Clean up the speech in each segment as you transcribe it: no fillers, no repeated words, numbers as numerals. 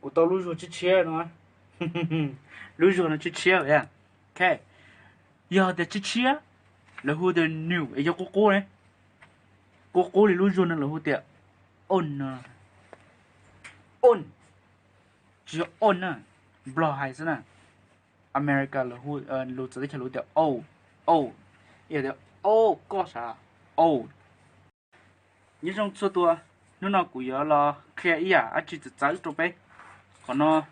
của tao lúc rồi chia nó lúc rồi nó chia vậy à ok giờ để chia là hú để new ấy cho cô này cô thì lúc rồi nó là hú để on chỉ on à blo hay sao nè America là hú lúc tới cho lúc để oh giờ để có sao như trong số tua nó cũng giờ là kia à chỉ tự giải cho bé còn nó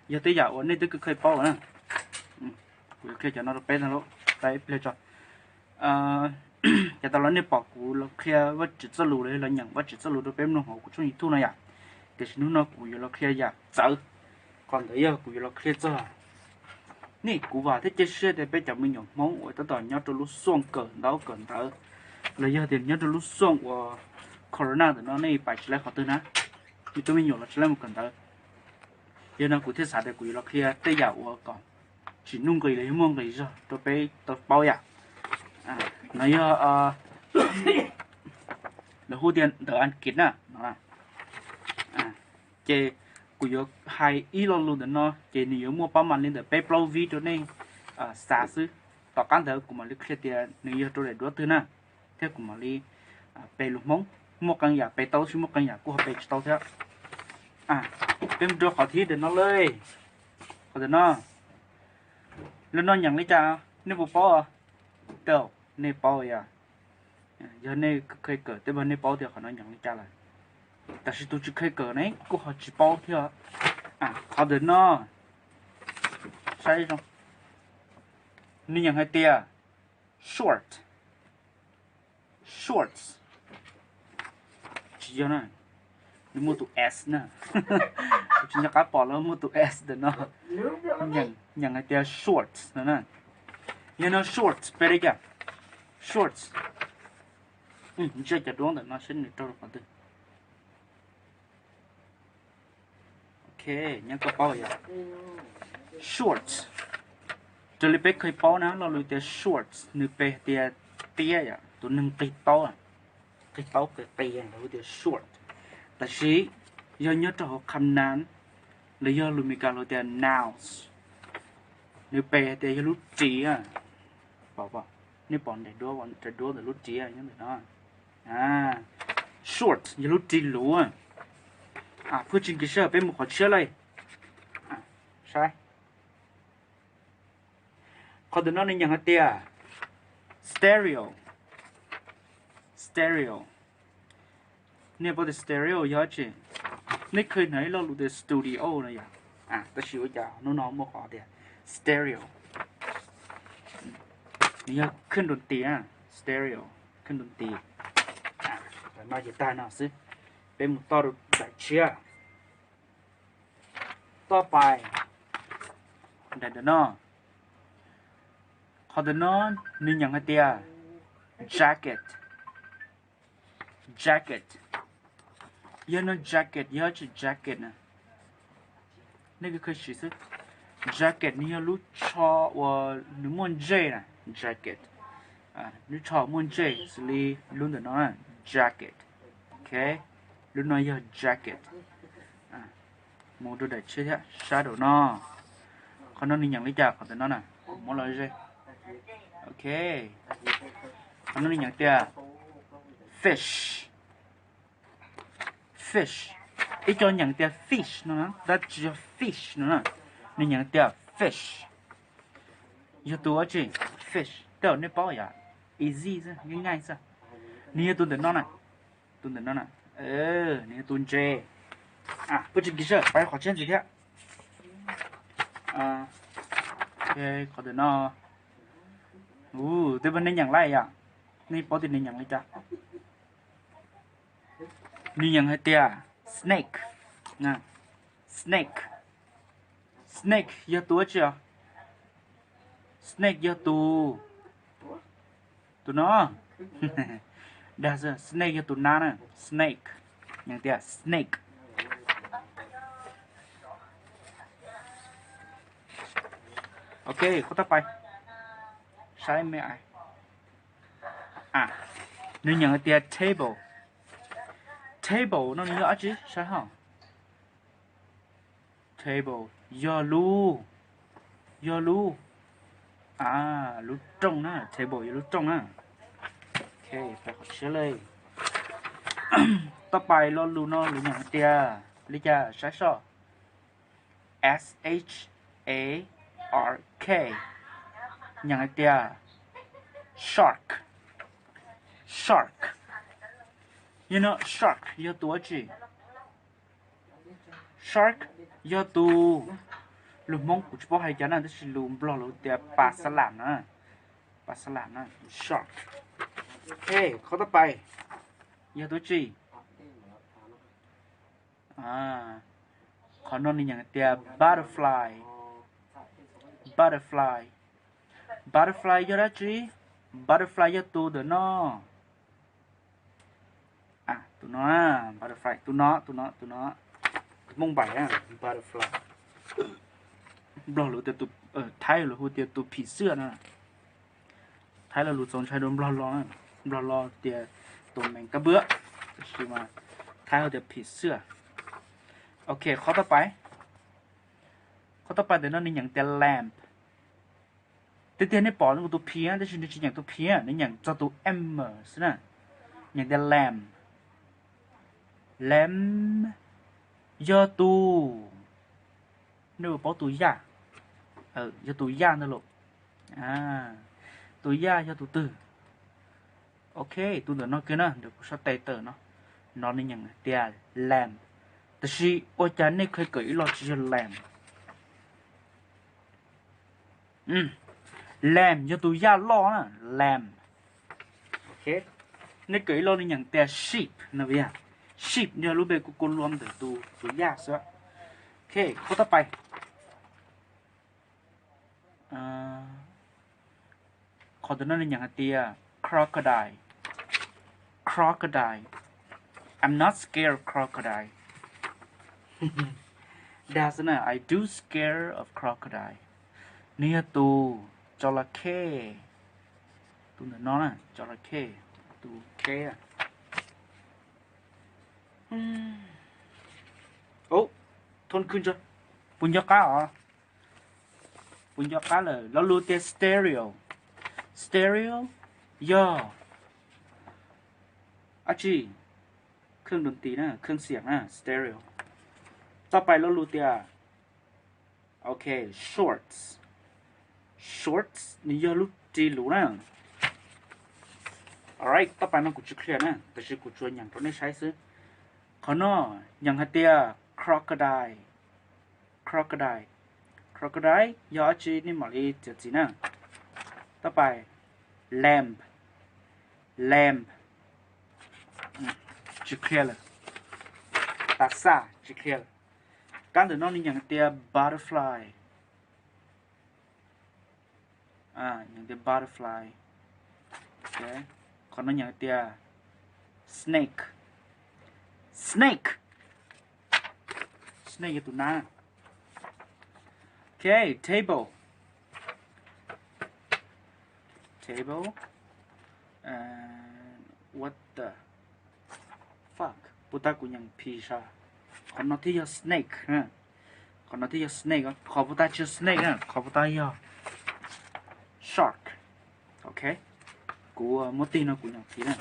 giờ tới giờ ổn nên tôi cứ khơi bao nữa cũng kia cho nó bé nó lúc đấy bây giờ giờ tao nói nên bảo cũng là kia vật chất sơ lù đấy là nhận vật chất sơ lù đó bé nó họ cũng chung thu này à cái nó cũng giờ là kia giờ giải còn đấy giờ cũng giờ là kia giờ nè cũng vào thế chơi xe thì bé chồng mình nhộng món ở tao nhớ cho lúc xuân cỡ đó cỡ thở là giờ thì nhớ cho lúc xuân của corona thì nó này phải lại khó tư ná thì tôi mình nhổ là lại một cẩn thận giờ nó cũng thiết sản để cũng là khi tây dạo còn chỉ nung cái lấy mông cái rồi tôi bé tôi bao dạ nó giờ là hú tiền đỡ ăn kín nè nó chè cũng giờ hai ít luôn để nó chè nếu mua bao màn lên để bé bao vi cho nên xa xứ tao cán thở cũng mà lấy khi tiền nếu giờ tôi để đua tư nè thế cũng mà đi bé lục mông một căn nhà bé tàu xuống một căn nhà của họ bé tàu theo bên đó họ thi để nóเลยhọ để nó lên nó nhận lấy cha nếu bộ bao tàu nếu bao à giờ nếu khơi cờ tới bên nếu bao thì họ nó nhận lấy cha lạiแต่是都只khơi cờ này của họ chỉ bao theo họ để nó sai không nên nhận hai tia shorts chỉ cho này mua tụ S nè chính là các bỏ nó mua tụ S để nó nhận cái tia shorts nữa nè nhưng nó shorts bây giờ shorts chưa chặt đúng để nó sẽ được trâu được từ ok nhớ có bao giờ shorts cho lấy bé khơi bao nó lấy tia shorts nửa bé tia tia à tụ nâng cây to cái tia là tia shortแต่ชี้ยอดจะคำนั้นเลยยอดลูมิการเราแต่ nouns นี่เปย์แต่ยอดรู้จีอ่ะบอกนี่ปอนแต่ดัววันแต่ดัวแต่รู้จีอ่ะยังไงเนาะshort ยอดรู้จีรู้อ่ะเพื่อจริงก็เชื่อเป็นหมู่ขอเชื่อเลยใช่ข้อเดินนั่นยังไงเตี้ย stereo เนี่ยพอแต่สเตอริโอเยอะจริงนี่เคยไหนเราดูแต่สตูดิโอนะอย่างแต่ชิวจ้าน้องๆมาขอเดียวสเตอริโอนี่ขึ้นดนตรีสเตอริโอขึ้นดนตรีแต่มาจะตายหน่อยสิเป็นมุต่อแบบเชียต่อไปเดี๋ยวน้องขอเดี๋ยวน้องนี่ยังไงเดียว jacket giờ nó jacket giờ chỉ jacket nè này cái gì chứ jacket này lúc cho và nếu muốn dây nè jacket nếu cho muốn dây xử lý luôn được nó là jacket ok lúc nói giờ jacket một đôi đại chơi thế sao đồ nó còn nó nhận lấy chạc còn nó nè muốn lời dây ok còn nó nhận tiền fish ít cho nhận tiền fish nữa đó chỉ fish nữa nên nhận tiền fish giờ tôi chỉ fish tao nên bảo ya easy saoง่ายsaoนี่ตุนเดินนอนน่ะนี่ตุนเจ不知几时ไปขอเช่นสิเถอะโอเคขอเดินนอนแต่วันนี้อย่างไรนี่ปกตินี่อย่างไรจ้ะนี่ยังให้เตี้ย snake นะ snake เยอะตัวเชียว snake เยอะตัวน้อเดี๋ยวสิ snake เยอะตัวน้านะ snake ยังเตี้ย snake โอเคข้อต่อไปใช้ไม่นี่ยังให้เตี้ย table nó nhớ chứ sao hả table do lu lu trong nè table lu trong nè ok ไปขอเชื่อเลย ต่อไปเราลูนอหรืออย่างเดียลิจาใช้ชอ S H A R K อย่างเดีย shark you know shark 有多久 shark 有多ลูกมงกุจะบอกให้จันนั่นจะสิลูมบล็อกลูเดียปลาสลัดนะ shark เฮ้ข้อต่อไป有多久ขอนอนนี่อย่างเดีย butterfly เยอะแล้วจี butterfly เยอะตัวเด้อนอตัวน้อ butterfly ตัวน้อมงใบbutterfly บล็อกหรือแต่ตัวไทยหรือหัวเดียตัวผีเสื้อนะไทยเราหลุดสองชายโดนบล็อกเดียตัวแมงกระเบื้อชื่อมาไทยเราเดียผีเสื้อโอเคข้อต่อไปเดี๋ยวนั่นนี่อย่างเดีย lamp เดี๋ยวในปอนี่ตัวเพี้ยแต่ฉันจะอย่างตัวเพี้ยนี่อย่างเจ้าตัว emmer สินะอย่างเดีย lamp ยอตูนี่ว่าตัวย่ายอตัวยานะลูกตัวยายอตัวตื่นโอเคตัวเดี๋ยวน้อยเกินนะเดี๋ยวกูชอบเตะเตอร์เนาะนอนนี่อย่างเดีย lamp แต่ชีอาจารย์นี่เคยเกิดอีหลอดชื่อ lamp lamp ยอตัวยาล้อนะ lamp โอเคนี่เกิดอีหลอดนี่อย่างเดีย sheep นะเว้ยsheep เนี่ยรู้เบกูรวมเดี๋ยวตัวยาซะโอเคข้อต่อไปขอตัวนั้นอย่างเดีย crocodile I'm not scared of crocodile that's not I do scare of crocodile เนี่ยตัวจระเข้ตัวนั้นน่ะจระเข้ตัวแค่โอ้ทนขึ้นจ้ะปุญญาก้าเหรอปุญญาก้าเลยแล้วรู้เต stereo ย่อจีเครื่องดนตรีนะเครื่องเสียงนะ stereo ต่อไปเรารู้เตียโอเค shorts นี่ย่อรู้จีรู้นะ alright ต่อไปน้องกูจะเคลียร์นะแต่ฉันกูชวนอย่างตัวนี้ใช้ซื้อขอนออย่างเตีย crocodile ย่อจีนี่หมอลีเจ็ดจีนะต่อไป lamp จะเคลียร์เลยตัดซาจะเคลียร์การเดินน้องนี่อย่างเตีย butterfly อย่างเตีย butterfly โอเคขอนอนอย่างเตีย snake อยู่ตัวนั้นโอเค table what the fuck ปุตตะกูยังพีชาขอนอนที่ยอ snake นะขอนอนที่ยอ snake ขอปุตตะชื่อ snake นะขอปุตตะยอ shark โอเคกูมดตีนะกูยังพีนะ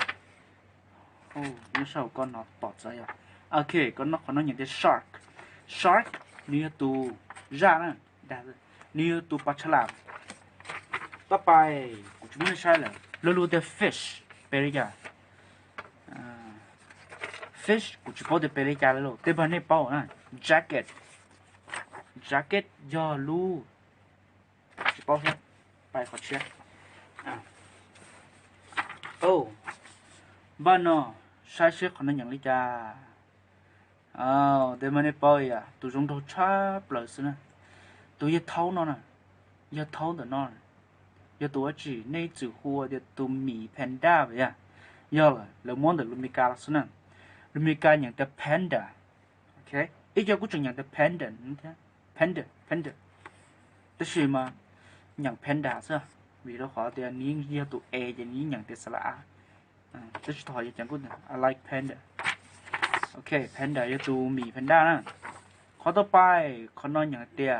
โอ้ไม่ชอบก็นอนปลอดใจอ่ะโอเคก็นอนขอนอนอย่างเดียว shark นี่ตัวย่านะได้เลยนี่ตัวปลาฉลามต่อไปกูจะไม่ใช่เลยรู้แต่ fish เปริกาfish กูจะพูดแต่เปริกาเลยลูกแต่บ้านนี้เป้านะ jacket ย่อลูจะเป้าใช่ไปขอเช็คโอ้บ้านนอใช้เช็คคนนั้นอย่างลิจาแต่บ้านนี้เป้าอ่ะตัวจงตัวชาเปล่าสินะตัวยัดเท้านอนน่ะยัดเท้าแต่นอนยัดตัวจีในจืดหัวยัดตัวหมีแพนด้าไปอ่ะย่อเลยแล้วมองแต่ลูมิกาลักษณะลูมิกาอย่างแต่แพนด้าโอเคอีกอย่างกูจะอย่างแต่แพนด้านี่ใช่แพนด้าแต่ใช่มาอย่างแพนด้าซะvì đó khó thì ní nhiều tụ e và ní nhận tiền sala tức là thôi chẳng có I like panda ok panda 有 tụ mì panda นะข khó to bài khó nói nhận tia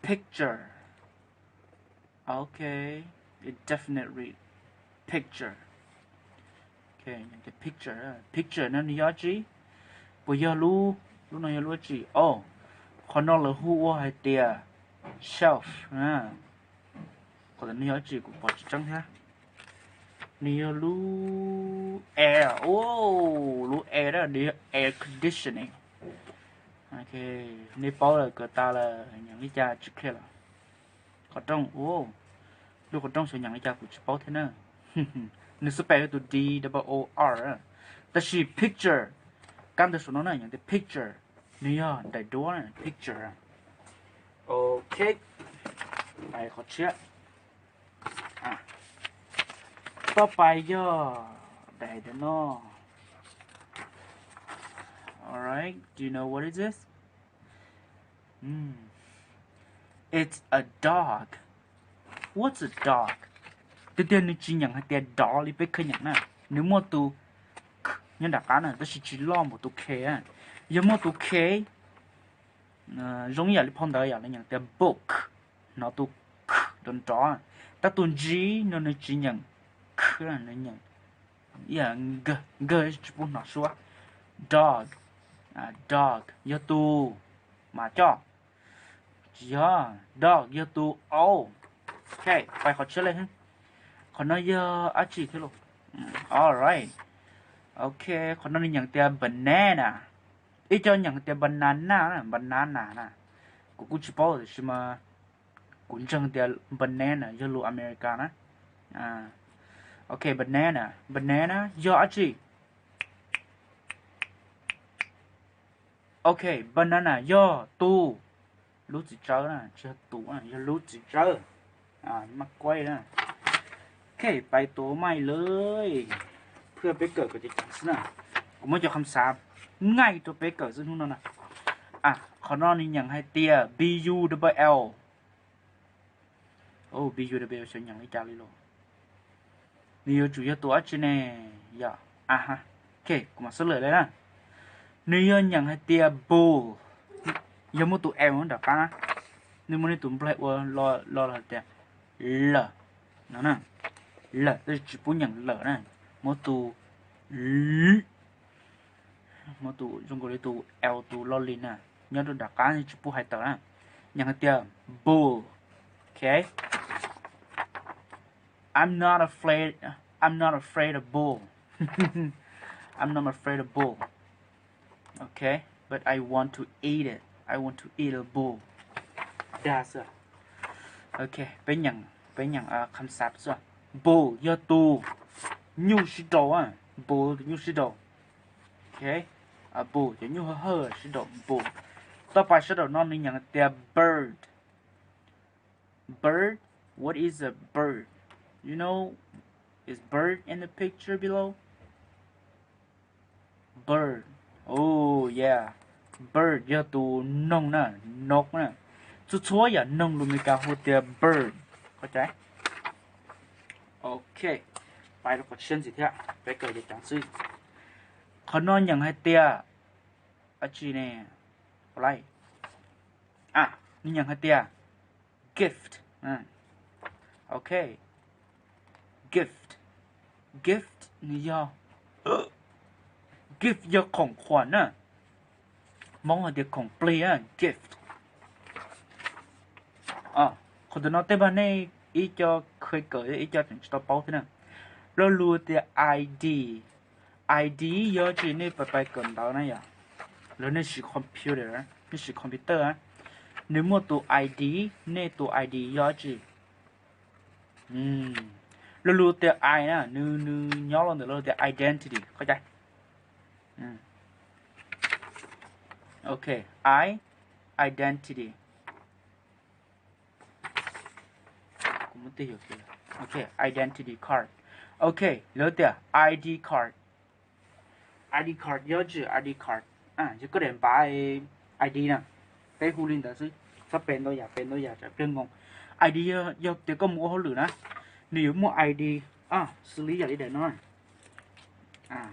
picture okay it definitely picture okay nhận cái picture nó nhớ gì bây giờ lu nó nhớ gì oh khó nói là who hay tia shelf à có thể nhớ gì cũng bỏ trắng ha nhớ lu air lu air đó là air conditioning ok nếu bảo là người ta là nhận cái cha trước kia là có trong lúc có trong sự nhận cái cha của chỉ bảo thế nào nếu spell từ D double O R ta chỉ picture cảm thấy số nó này nhận cái picture nếu đại đố này picture ok bài khó chếtต่อไปย่อได้เด้อเนาะ alright do you know what is this it's a dog what's a dog ตัวเดียวนี่จริงอย่างเดียว dog นี่เป็นแค่อย่างน่ะnếu mà tu nhân đặc án này đó chỉ lo một tu k á nếu mà tu k giống như là phong đời là những cái book nó tu đơn trò ta tu g nó là chỉ những k là nó những g chỉ muốn nói số dog dog yo tu mà cho dog yo tu ok phải học chơi lên ha còn nó yo chỉ cái luôn alright ok còn nó nhận tiền banana ít cho nhận tiền banana nè cũng chỉ bảo là mà cũng chẳng tiền banana yellow America nè ok banana do gì ok banana do tu lú chỉ trơ nè chưa tu do lú chỉ trơ mắc quay nè ok bài tố màyเลยเพื่อไปเกิดก็จะจังสินะผมไม่จะคำสาบง่ายตัวไปเกิดซึ่งนู่นน่ะขอนอนนี่ยังให้เตี้ย B U double L โอ้ B U double L ฉันยังไม่จ่ายเลยหรอนี่อยู่จุดตัวจีเน่ย่าฮะโอเคกูมาเสลยเลยนะนี่ยังให้เตี้ย bull ยังไม่ตัว L นั่นเด็กนะนี่มันนี่ตัว black ว่ารอเตี้ยLนั่นน่ะL ตัวจีปุ่นยัง L นะmột tù trong cái tù L tù lolin nè nhớ được đặc cá như chụp hai tờ nè nhận cái tiền bull okay I'm not afraid of bull I'm not afraid of bull okay but I want to eat it I want to eat a bull that's it okay เป็นอย่างคำศัพท์ส่วน bull ยอตูnhu sĩ đồ bull nhu sĩ đồ ok bull thì nhu hơi sĩ đồ bullต่อไปsĩ đồ nó nên nhận từ bird what is a bird you know is bird in the picture below bird oh yeah bird do tu nông nè nóc nè chú chúa ya nông luôn mới cả hô từ bird có trái ok bài nó có chân gì thế ạ? Phải cởi để chẳng sư. Còn nó nhận hai tia ở chị nè. Lại. Nó nhận hai tia gift. Ok. Gift ni do gift doของขวัญน่ะมองว่าเด็กของเปลี่ยน gift คนตัวน้องเต้บ้านนี่อีจอเคยเกิดอีจอถึงตัวเป้าที่นั่นเรารู้แต่ ID ยอจีนี่ไปเกินเรานะอย่าแล้วนี่是คอมพิวเตอร์นี่是คอมพิวเตอร์นี่มั่วตัว ID นี่ตัว ID ยอจีเรารู้แต่ I นะนึย้อนลงแต่เราแต่ identity เข้าใจโอเค I identity กูไม่ตีอยู่เลยโอเค identity card โอเคแล้วแต่ ID card ยอดจือ ID card จะก็เดินไป ID นะไปหูลินแต่ซื้อถ้าเป็นตัวอยากจะเรื่องงง ID ยอดเดี๋ยวก็มัวเขาหรือนะนี่มัว ID xử lý vậy để nói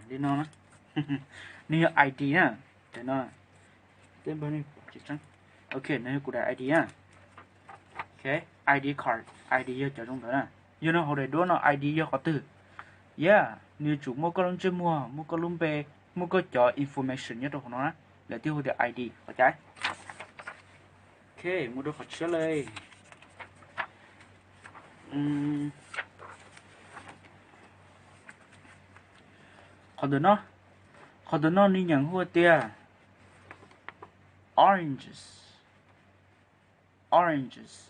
đi nóนี่ ID นะเดี๋ยวนะ tên bên này chỉ trắng ok này của đại ID à ok ID card ID cho trong đó nè you know hồi đấy đó nó ID có từ yeah như chủ mua có lông chơi mua có lông bè mua có cho information nhất trong nó là tiêu được ID có trái ok mua đồ khó chơiเลยcòn đó nó đi nhận hoa tia oranges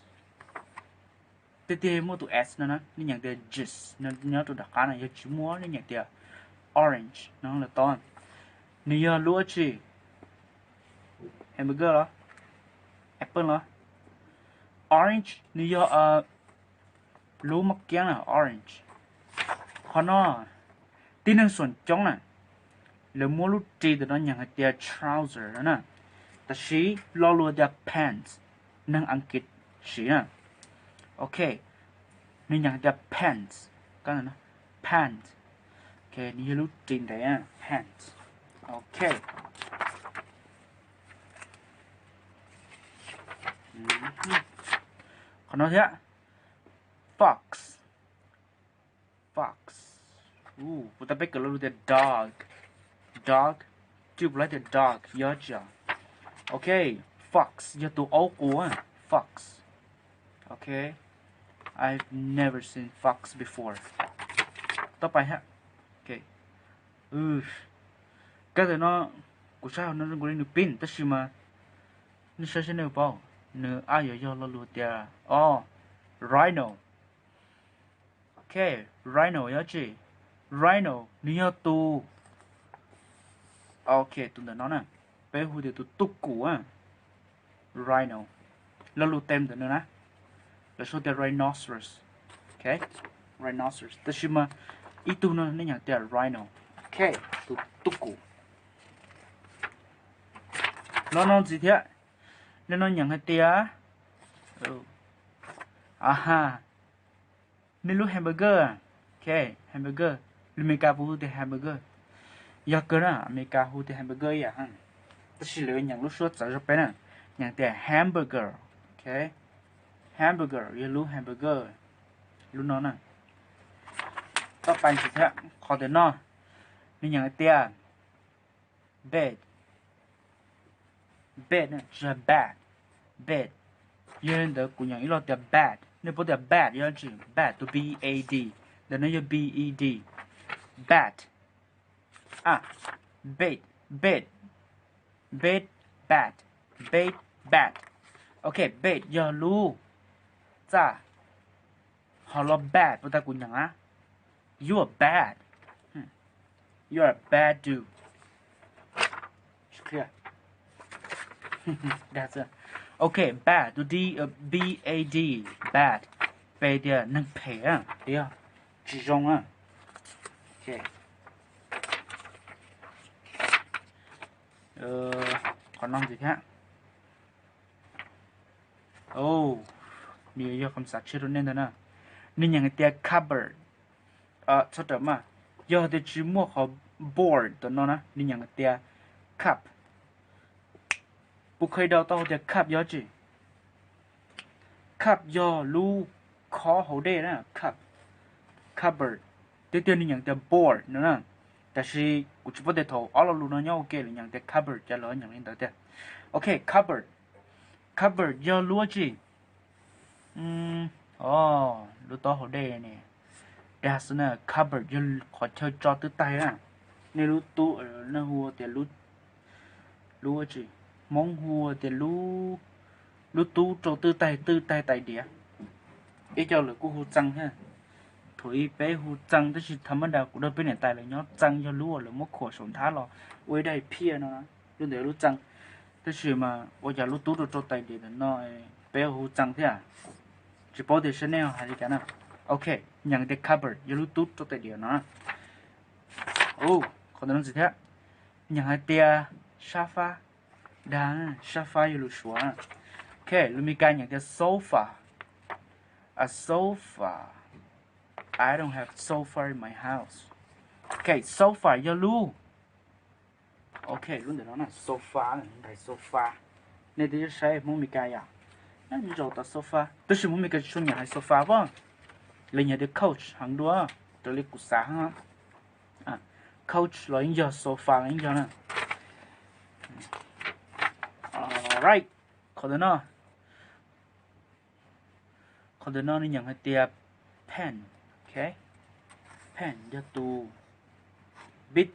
tia mua tụ s nữa đi nhận tia juice nó nhớ tụ đặc cá này chú mua đi nhận tia orange nó là to nhớ lúa chi hamburger đó apple đó orange nhớ lúa mắc kiếng là orange còn nó tin năng xuân chống này là mua lúc chi thì nó nhận tia trouser đó nè ta sĩ lo luôn tia pants năng ăn kít sĩ nè ok nên nhận tia pants cái này nó pants ok như lúc trên đấy à pants ok còn nó thế fox chúng ta biết cái lúc tia dog chụp lại tia dog nhớ chưa ok fox giờ tụ ấu của fox ok I've never seen fox beforeต่อไปฮะโอเคcái này nó của sao nó có được pin tất nhiên mà nó sẽ nêu bao nêu ai giờ lo luôn tia rhino ok rhino nhớ chị rhino nhớ tu ok tụi nó nè bé hú thì tụi túc cũ à rhino lo luôn tem tụi nó nè là số tia rhinoceros ok rhinoceros tất nhiên mà ít tu nó nhận tia rhino ok tụi túc cũ nó gì thế nên nó nhận hai tia aha nên lúc hamburger ok hamburger America hú thì hamburger giờ cơ na America hú thì hamburger ya ha tất nhiên là nhận lúc suốt giờ bé nè nhận tia hamburger ok hamburger giờ lúc hamburger lúc nó nèต่อไปสิthế khó đến nó nên nhận tia bed nè là bed yên đó cũng nhận ý là bad nếu có bad yên chỉ bad to bad để nó là bed bad bed bad ok bed giờ lu za họ là bad chúng ta cũng nhận á you are bad you are a bad dude clear that's it okay bad to bad bad bad là năng phê à đấy à chỉ rong à ok còn năm gì khác nhiều giờ không sạch chưa nên thế nào nên những cái cupboard sao đó mà giờ thì chỉ mua họ board tụi nó nè nên những cái cup bố khơi đầu tao thì cup giờ gì cup giờ lu khó hậu đây nè cupboard tiếp theo nên những cái board nữa nèแต่是กู只不得头all lu nó nhau ok là những cái cupboard cho nó những cái đó ok cupboard giờ lu gì lu to hậu đây nè đa số là cupboard giờ khó chơi cho tới tay à nên lu tu nó hùa thì lu gì mong hùa thì lu tu cho tư tay tay đĩa ý cho là cô hùa trăng ha thổi bé hùa trăng tức là thầm đào của đôi bên này tay là nhót trăng cho lu là mốc khổ sống thá lò với đây pia nó luôn để lu trăng tức là mà bây giờ lu tu cho tay đĩa nó bé hùa trăng thế à chỉ bảo để Chanel hay gì cả nào ok nhận cái cupboard giờ lu tu cho tay đĩa nó còn nó gì thế nhận hai tia sofa đá sofa yêu lúa ok lúc mình cái những cái sofa a sofa I don't have sofa in my house ok sofa yêu lúa ok luôn để đó là sofa này đại sofa nên thì sẽ muốn mình cái à nên mình rồi ta sofa tôi sẽ muốn mình cái số nhà hay sofa vâng lấy nhà để coach hàng đua tôi lấy cục sáng ha à coach là những giờ sofa là những giờ nè alright còn nữa nên nhận hai tiệp pen ok pen cho tu bit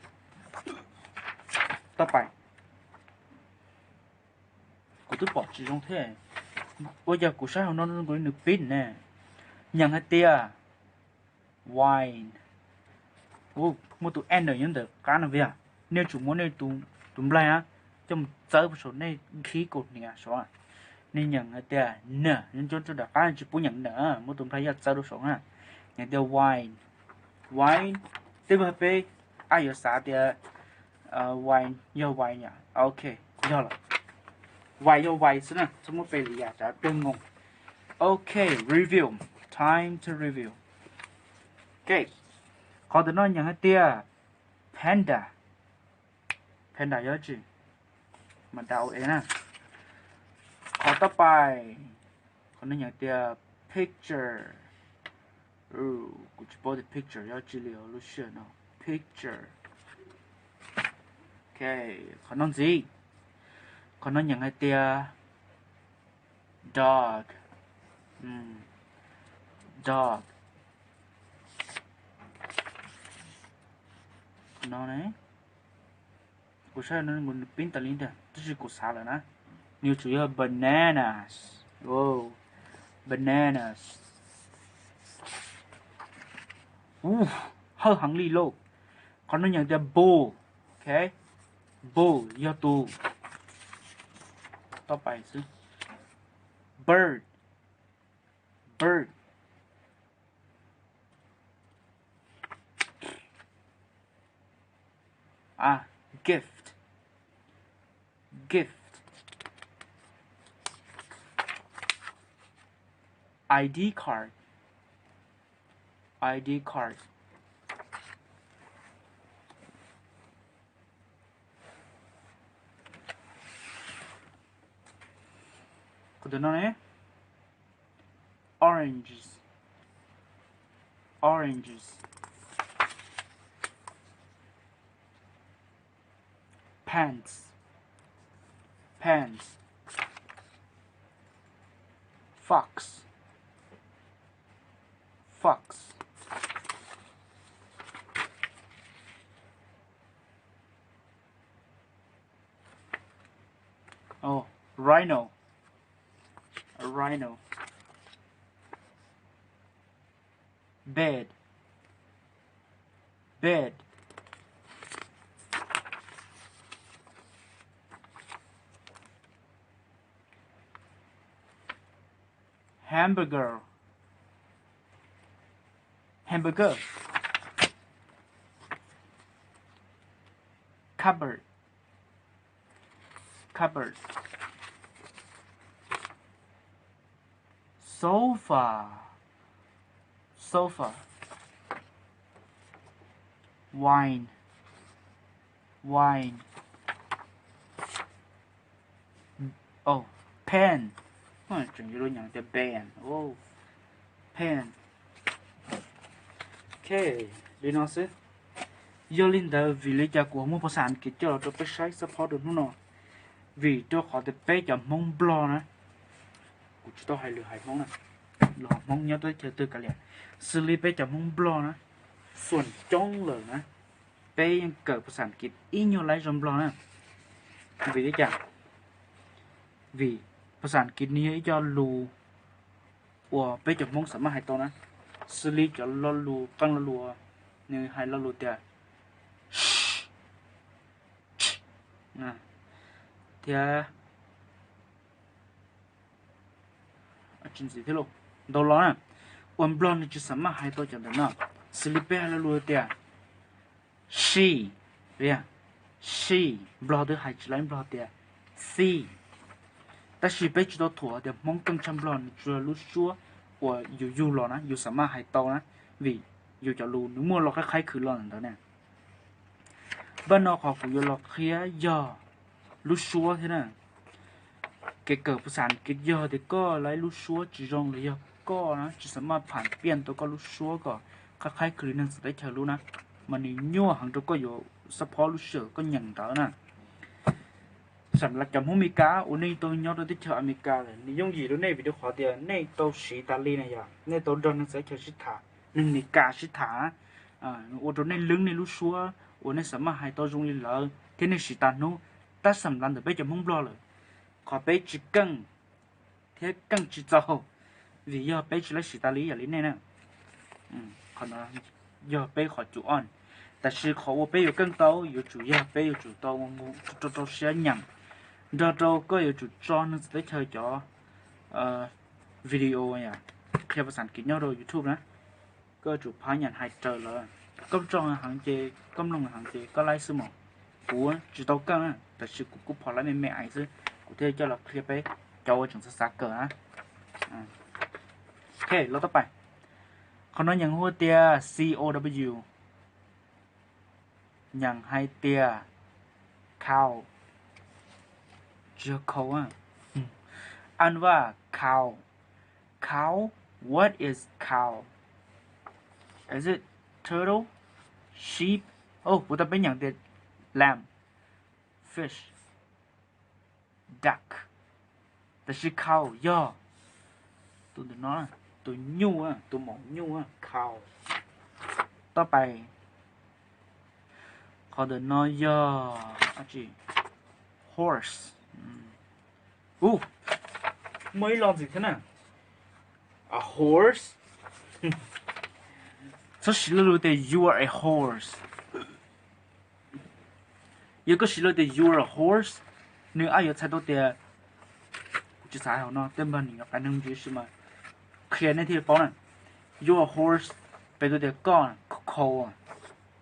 tập bài của tôi bỏ chỉ trong thế bây giờ của sao nó có được pin nè nhận hai tia wine ô một tụ n ở những được cá nào vậy nếu chủ muốn này tụm lại á trong chơi một số này khí cột nè số à nên nhận hai tia nè nên cho đặc cá chỉ muốn nhận nữa một tụm thấy chơi được số ha nhận tia wine tiếp theo pe ai ở xã tia wine do wine nhỉ ok do là why xin nè chúng ta phải lý giải đơn ngôn ok review time to review ok có thể nói nhận hai tia panda nhớ chứ mà đào ấy nè có tập bài có nói nhận tia picture cũng chỉ bảo picture nhớ chỉ liệu lúc xưa nào picture ok có nói gì có nói nhận hai tia dog dog nó này của sao nó muốn pin tali đó tôi chỉ của sao là nè nhiều chủ yếu bananas wow bananas hơi hăng li lô còn nó nhận ra bull ok bull do tu tao bài xứ bird gift ID card có được nó này oranges pants fox oh rhino bed hamburger cupboard sofa wine oh pen chuẩn như nhận từ pen oh pen ok đi nó sẽ do linh đạo vì lý do của một sản kỹ cho tôi phải sai support được nó vì tôi khó được bé cho mông blo nữa của tôi hay lừa hay mông này lừa mông nhớ tôi chờ tôi cả liền xử lý bé cho mông blo nữaส่วน trong lửa nữa béยังเกิดประสานกิจอีโยไลจอมบลอนะvì thế chẳng vìประสานกิจนี้cho lù của bé cho mông sắm mà hay to nữa xử lý cho lo lù căng lo lù như hay lo lù tiệt thì chính gì thế luôn đâu lo nè quần blonde thì chỉ sắm mà hay to chẳng được nào sleepy hay là lùi tiệt she vậy she blonde hay chỉ lấy blonde tiệt she ta chỉ biết chỉ đó thua thì mong căng chăm blonde chưa lúc xưa của dù lo nè dù sắm mà hay to nè vì dù cho lùi nếu mua lo cái khai khử lo nữa nè bên nó họ cũng là khía giờ lúc xua thế nào cái cờ phụ sản cái giờ thì có lấy lúc xua chỉ rong là giờ có nó chỉ sắm mà phản biện tôi có lúc xua có các khai cứ nên sẽ chờ luôn á mà nếu nhua hàng tôi cóอยู่support lúc xưa có nhận đó nè sản là chấm hôm cá ủa này tôi nhớ tôi thích chờ America này nếu dùng gì đó này vì tôi khó tiền này tôi sĩ Italy này à này tôi đơn nó sẽ chờ sĩ thả nên này cá sĩ thả ủa tôi này lưng này lúc xua ủa này sắm mà hai tôi dùng lên lỡ thế này sĩ tàn nó ta sắm lần được bây giờ không lo rồi khó bây chỉ cần thế cần chỉ giàu vì giờ bây chỉ là sĩ Italy ở này nè còn nó giờ bây khỏi chủ onแต่是เขาว่าไปอยู่跟到有主要ไป有主到我们做些人，这周ก็有主装那在chơi cho video nha, khi mà sản kỹ nhau rồi YouTube đó, có chủ phá nhận hai trời là, công trong hàng chế, công long hàng chế có lấy số một, của chủ tàu căng á,แต่是cũng phá lại mẹ ấy chứ, cụ thể cho là khi bé cho chúng ta sát cờ á, ok, lót tóc bài, còn nói nhận hô tia COW nhận hai tia cow chưa khâu á ănว่า cow what is cow is it turtle sheep oh bữa ta biết nhận tiền lamb fish duck ta là cow yo tụi nó tụi nhu á tụi mỏ nhu á cowต่อไปเขาเดินน้อยย่อจี horse mới lo gì thế nào a horse sao xí lôi từ you are a horse you có xí lôi từ you are a horse nếu ai ở thay đổi từ chỉ sai họ nó tên bên những cái năng gì mà khi này thì bảo này you are a horse bây giờ từ con khâu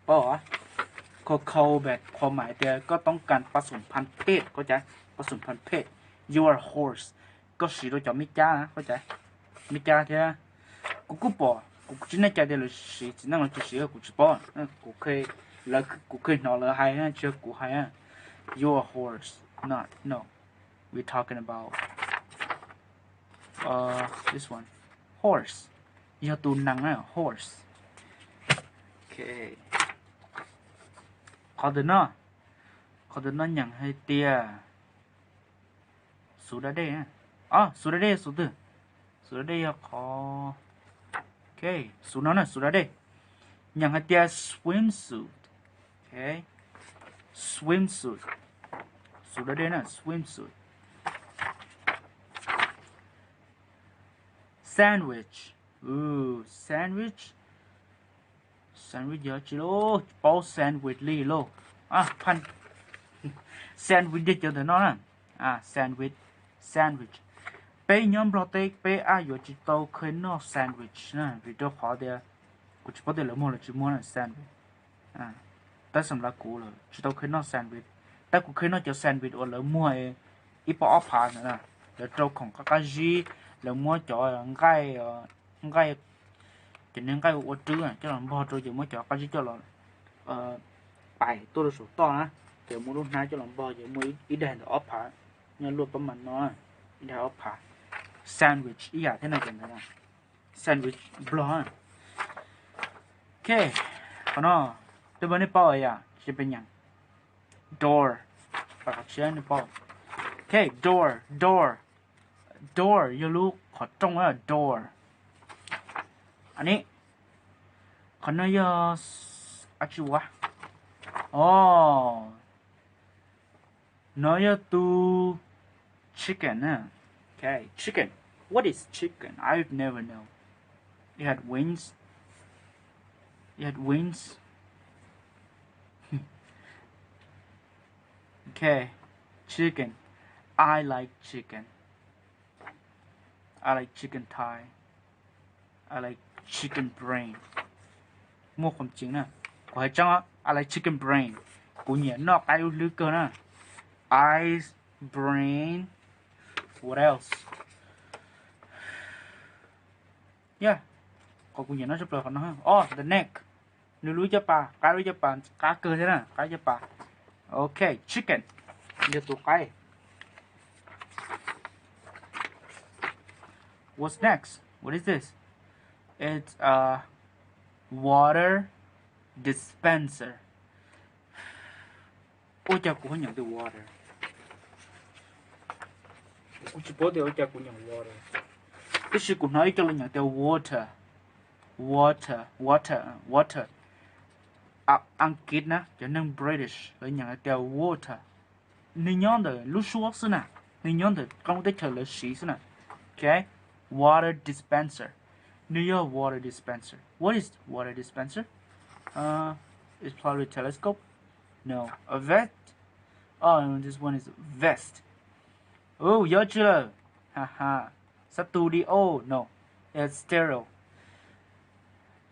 bảo à khâu แบบความหมายแต่ก็ต้องการผสมพันธุ์เพศเข้าใจผสมพันธุ์เพศ you are a horse ก็สีเราจะไม่จ้านะเข้าใจไม่จ้าเท่ากูบอกกูchỉ nóiจ้าเดียวเลยสีchỉนั่งเราจะสีกูจะบอกกูเคยแล้วกูเคยนอนเลยให้นะเชื่อกูให้นะ you are a horse not no we're talking about this one horse ยาตูนังนะ horse okayเขาเดินnó nhận hay tia số đã đây á số đã đây số đây khó ok số nó là số đã đây nhận hay tia swimsuit ok swimsuit số đã đây là swimsuit sandwich sandwich giờ chỉ lô bao sandwich li lô pan sandwich để cho nó nè sandwich bé nhóm protein bé ai giờ chỉ tao khơi nó sandwich nè vì đó khó để cũng chỉ có thể là mua là sandwich ta sắm là cũ rồi chỉ tao khơi nó sandwich ta cũng khơi nó cho sandwich ở là mua ít bỏ phá nữa nè để trâu không có cái gì là mua cho ngay cho nên cái ô trứ à cho làm bao trừ giờ mới cho cái gì cho là bài tôi là số to á giờ muốn lúc nãy cho làm bao giờ mới ít đèn để ốp phá nhưng luôn bấm mình nó ít đèn ốp phá sandwich ý à thế này chẳng hạn sandwich blonde ok còn nó tôi vẫn đi bao à chỉ bên nhang door và các chuyện đi bao ok door yêu lúc họ trong á door anh ấy còn nó giờ chú á nó giờ tu chicken nè okay chicken what is chicken I've never know it had wings okay chicken I like chicken thigh I like chicken brain mua không chính nè có hay chăng á I like chicken brain cũng nhớ nó cái lưới cơ nè eyes brain what else yeah có cũng nhớ nó rất là nó the neck nếu lúa cho bà cá lúa cho bà cá cơ thế nào cá cho bà ok chicken giờ tụ cái what's next what is this it's a water dispenser ôi chà cũng nhận từ water cũng chỉ bảo từ ôi chà cũng nhận water cái sự cũng nói cho là nhận từ water water Anh Kít nè cho nên British là nhận từ water nên nhón từ lúc xuống xí nè nên nhón từ công ty chờ là xí xí nè okay water dispenser New York water dispenser what is water dispenser it's probably a telescope no a vest oh this one is vest oh nhớ chưa haha studio no it's stereo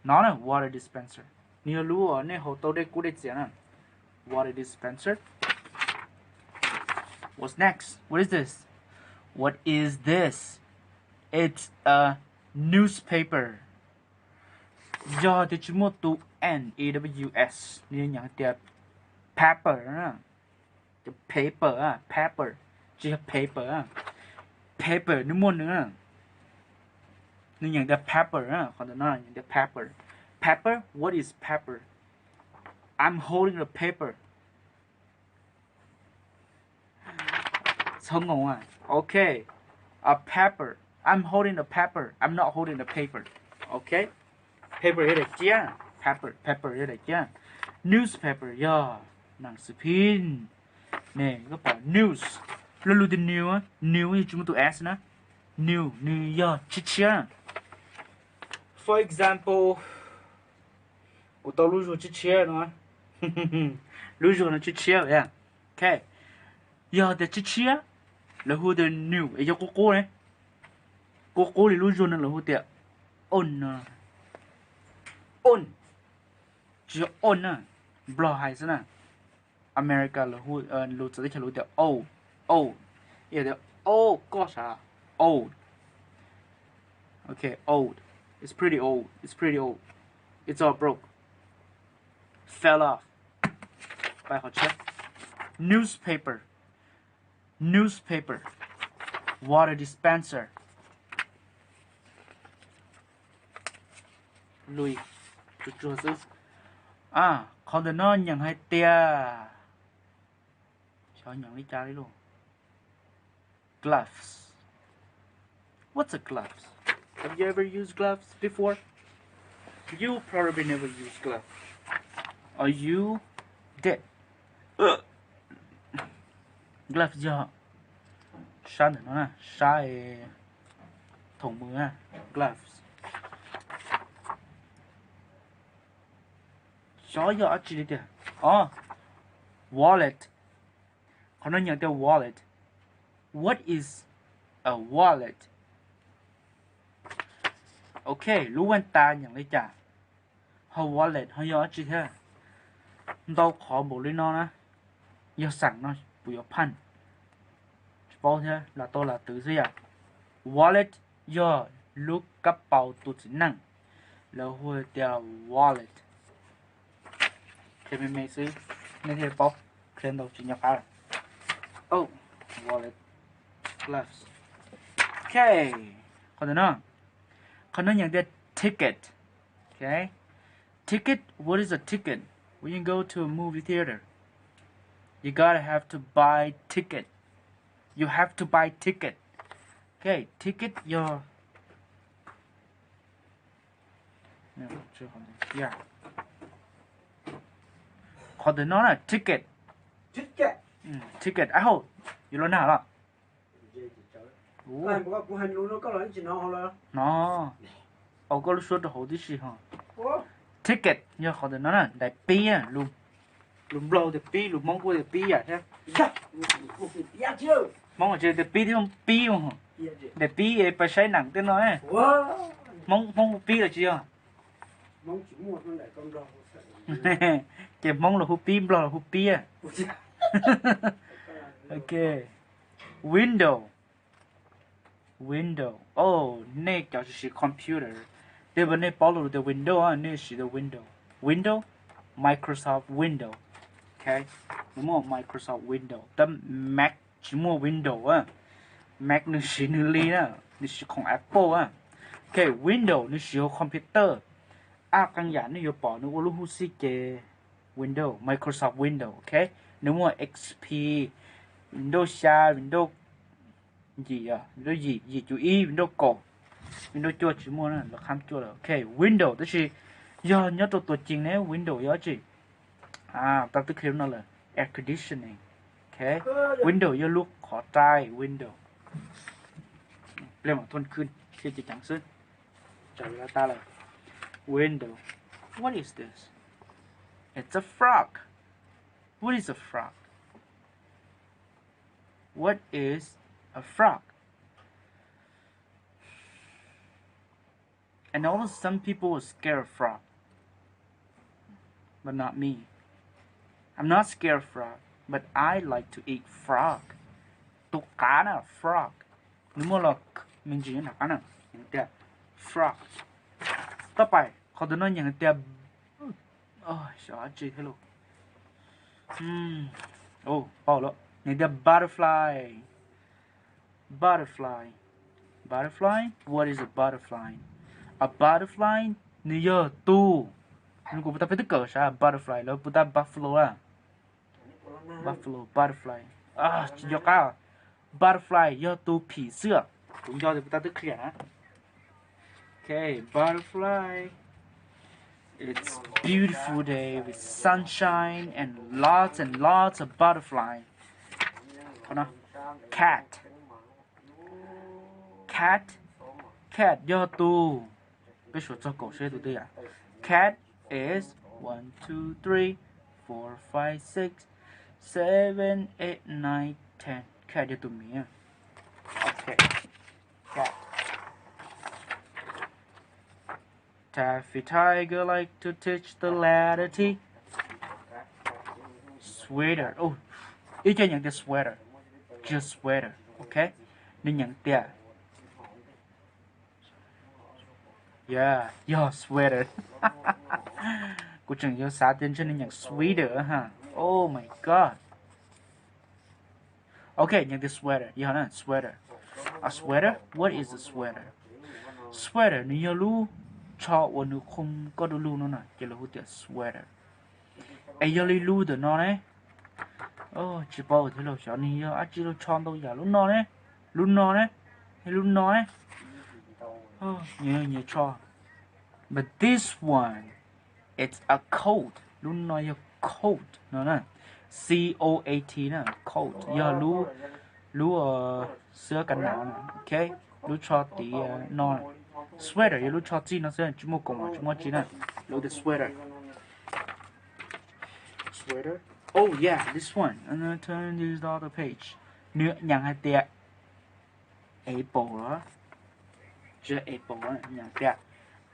nó là water dispenser nhiều lúa ở nơi hồ tô đây cú đây gì nè water dispenser what's next what is this what is this it's a newspaper do thì chúng một tụ N-E-W-S nên nhận từ paper á the paper á paper chỉ paper á paper nó muốn nữa nên nhận từ paper á còn nó là nhận từ paper paper what is paper I'm holding the paper không ngon à okay a paper I'm holding the paper I'm not holding the paper okay paper here là chia paper here là chia newspaper yeah nặng sự pin nè các bạn news luôn từ new á new thì chúng tôi s nữa new yeah chia for example của tôi lưu rồi chia nữa lưu rồi nó chia vậy okay yeah the chia là who the new ấy cho cô này cô thì lưu rồi nó là who the on chỉ on à blow hay thế nào America là who lưu sẽ thấy lưu the old yeah the old gosh old okay old it's pretty old it's all broke fell off bài học check newspaper water dispenser lùi chua xứ còn từ nó nhận hai tia cho nhận đi cha đi luôn gloves what's a gloves have you ever used gloves before you probably never used gloves or you did gloves giờ sao để nó nè sai thùng mưa ha gloves cho giờ chỉ đi tiền wallet còn nó nhận từ wallet what is a wallet okay lúc anh ta nhận lấy trả họ wallet họ giờ chỉ thế đâu khó bộ lên nó nè giờ sẵn nó bùi ở pan bao thế là tôi là từ gì à wallet giờ lúc cấp bảo tụt năng là hồi tiêu wallet thì mình sẽ nên thì bóc thêm đầu chỉ nhập à wallet gloves okay còn nó nhận được ticket okay ticket what is a ticket when you go to a movie theater you gotta have to buy ticket you have to buy ticket okay ticket your yeah còn từ nó là ticket ticket à hô you know nào đó nó có lúc số đồ hồ tí gì hả ticket nhưng còn từ nó là đại pi à luôn luôn blow the pi luôn mong qua the pi à thế mong ở chơi the pi thì không pi không the pi phải xây nặng tên nói mong pi là gì à mong chỉ mua con lại con rau chỉ mong là hút pi blow là hút pi à okay window oh này cho chỉ computer đây bên này bảo lưu the window à này chỉ the window Window, Microsoft Window. Okay, đúng không? Microsoft Window. Tấm Mac chỉ mua Window á. Mac nó chỉ nữ lý á, nó chỉ không Apple á. Okay, Window nó chỉ computer. Căn nhà nó bỏ nó có lúc hút xí kề Window, Microsoft Window. Okay, nếu mua XP, Windows xa, Windows gì à, Windows gì chú ý, Windows cổ, Windows chua chỉ mua là khám chua là okay. Window tức là giờ nhớ tôi chính này Window giờ gì ta tức khiếu nó là air conditioning. Okay, Window giờ lúc khó trai Window lên mà thôn khuyên khi chỉ chẳng sức trả lời ta là Window. What is this? It's a frog. What is a frog? What is a frog? I know some people are scared of frog, but not me. I'm not scared of frog, but I like to eat frog. Tục cá nè, frog. Nếu mà là mình chỉ là cá nè, những cái frog. Tiếp bài, họ tôi nói những cái sợ gì thế luôn. Bảo lộ, những cái butterfly. Butterfly. Butterfly? What is a butterfly? A butterfly ni yo tu. Ni ko puta cỡ sa butterfly lo puta buffalo à. Buffalo butterfly. Chỉ yo ka. Butterfly yo tu phỉ sữa. Cũng do thì puta tức khỉa. Okay, butterfly. It's beautiful day with sunshine and lots of butterfly. Cat. Cat. Cat yo tu. Biết số cho cổ xe tụi tôi à. Cat is 1, 2, 3, 4, 5, 6, 7, 8, 9, 10. Cat cho tụi mình. Okay. Cat. Taffy Tiger like to teach the letter T. Sweater. Ý cho nhận cái sweater. Just sweater. Okay. Nên nhận tiền. Yeah, your sweater. Cô chẳng nhớ xá tên cho nên nhận sweater ha. Oh my god. Okay, nhận cái sweater. Yeah, no, sweater. A sweater? What is a sweater? Sweater ni yo lu cho wa nu khum có du lu nó nè, chỉ là hút tiền sweater. Ai yo li lu de nó nè. Chỉ bảo thế lo cho ni yo chỉ lo chọn đâu giờ lu nó nè. Lu nó nè. Hay lu nó nè. Nhớ cho. But this one, it's a coat. Lu nói là coat, nó nè. C-O-A-T nè, coat. Giờ lu sữa cắn nào nè, okay? Lu cho tí nó. Sweater, giờ lu cho chi nó sẽ chúng một chúng một chi nè. Lu the sweater. Sweater. Oh yeah, this one. I'm gonna turn this other page. Nữa nhận hai tia. Apple đó. Chưa Apple á, nhận tia.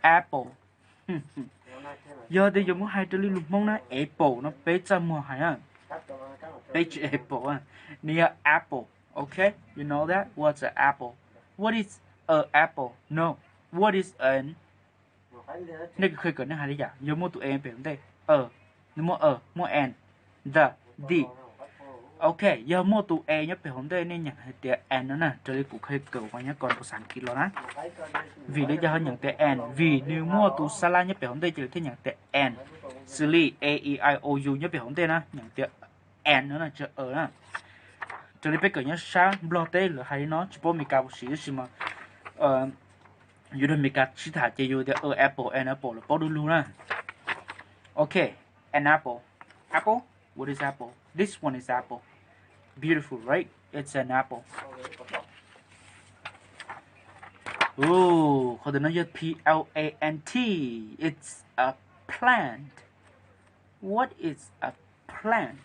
Apple. Giờ thì dùng một hai từ liên lục mong nó Apple nó bé trăm mùa hay à. Bé chữ Apple à. Near Apple. Okay, you know that? What's an apple? What is a apple? No. What is an? Nếu khơi cỡ nó hay đấy dạ. Giờ mua tụi em phải không đây? Nếu mua an. The. Okay, giờ mua tụ e nhớ phải hôm đây nên nhận tiền n nữa nè, cho nên cũng hơi cầu qua nhớ còn có sản kilo đó. Vì đấy cho hơn nhận tiền n, vì nếu mua tụ salad nhớ phải hôm đây chỉ thấy nhận tiền n. Xử lý a e i o u nhớ phải hôm đây nè, nhận tiền n nữa nè, chờ ở nè. Cho nên bây giờ nhớ sáng blote là hay nó chỉ có mình cả một xíu gì mà dù được mình cả chỉ thả chỉ dù được apple là bao nhiêu luôn nè. Okay, an apple. Apple? What is apple? This one is apple. Beautiful, right? It's an apple. Ooh, hold on, P-L-A-N-T. It's a plant. What is a plant?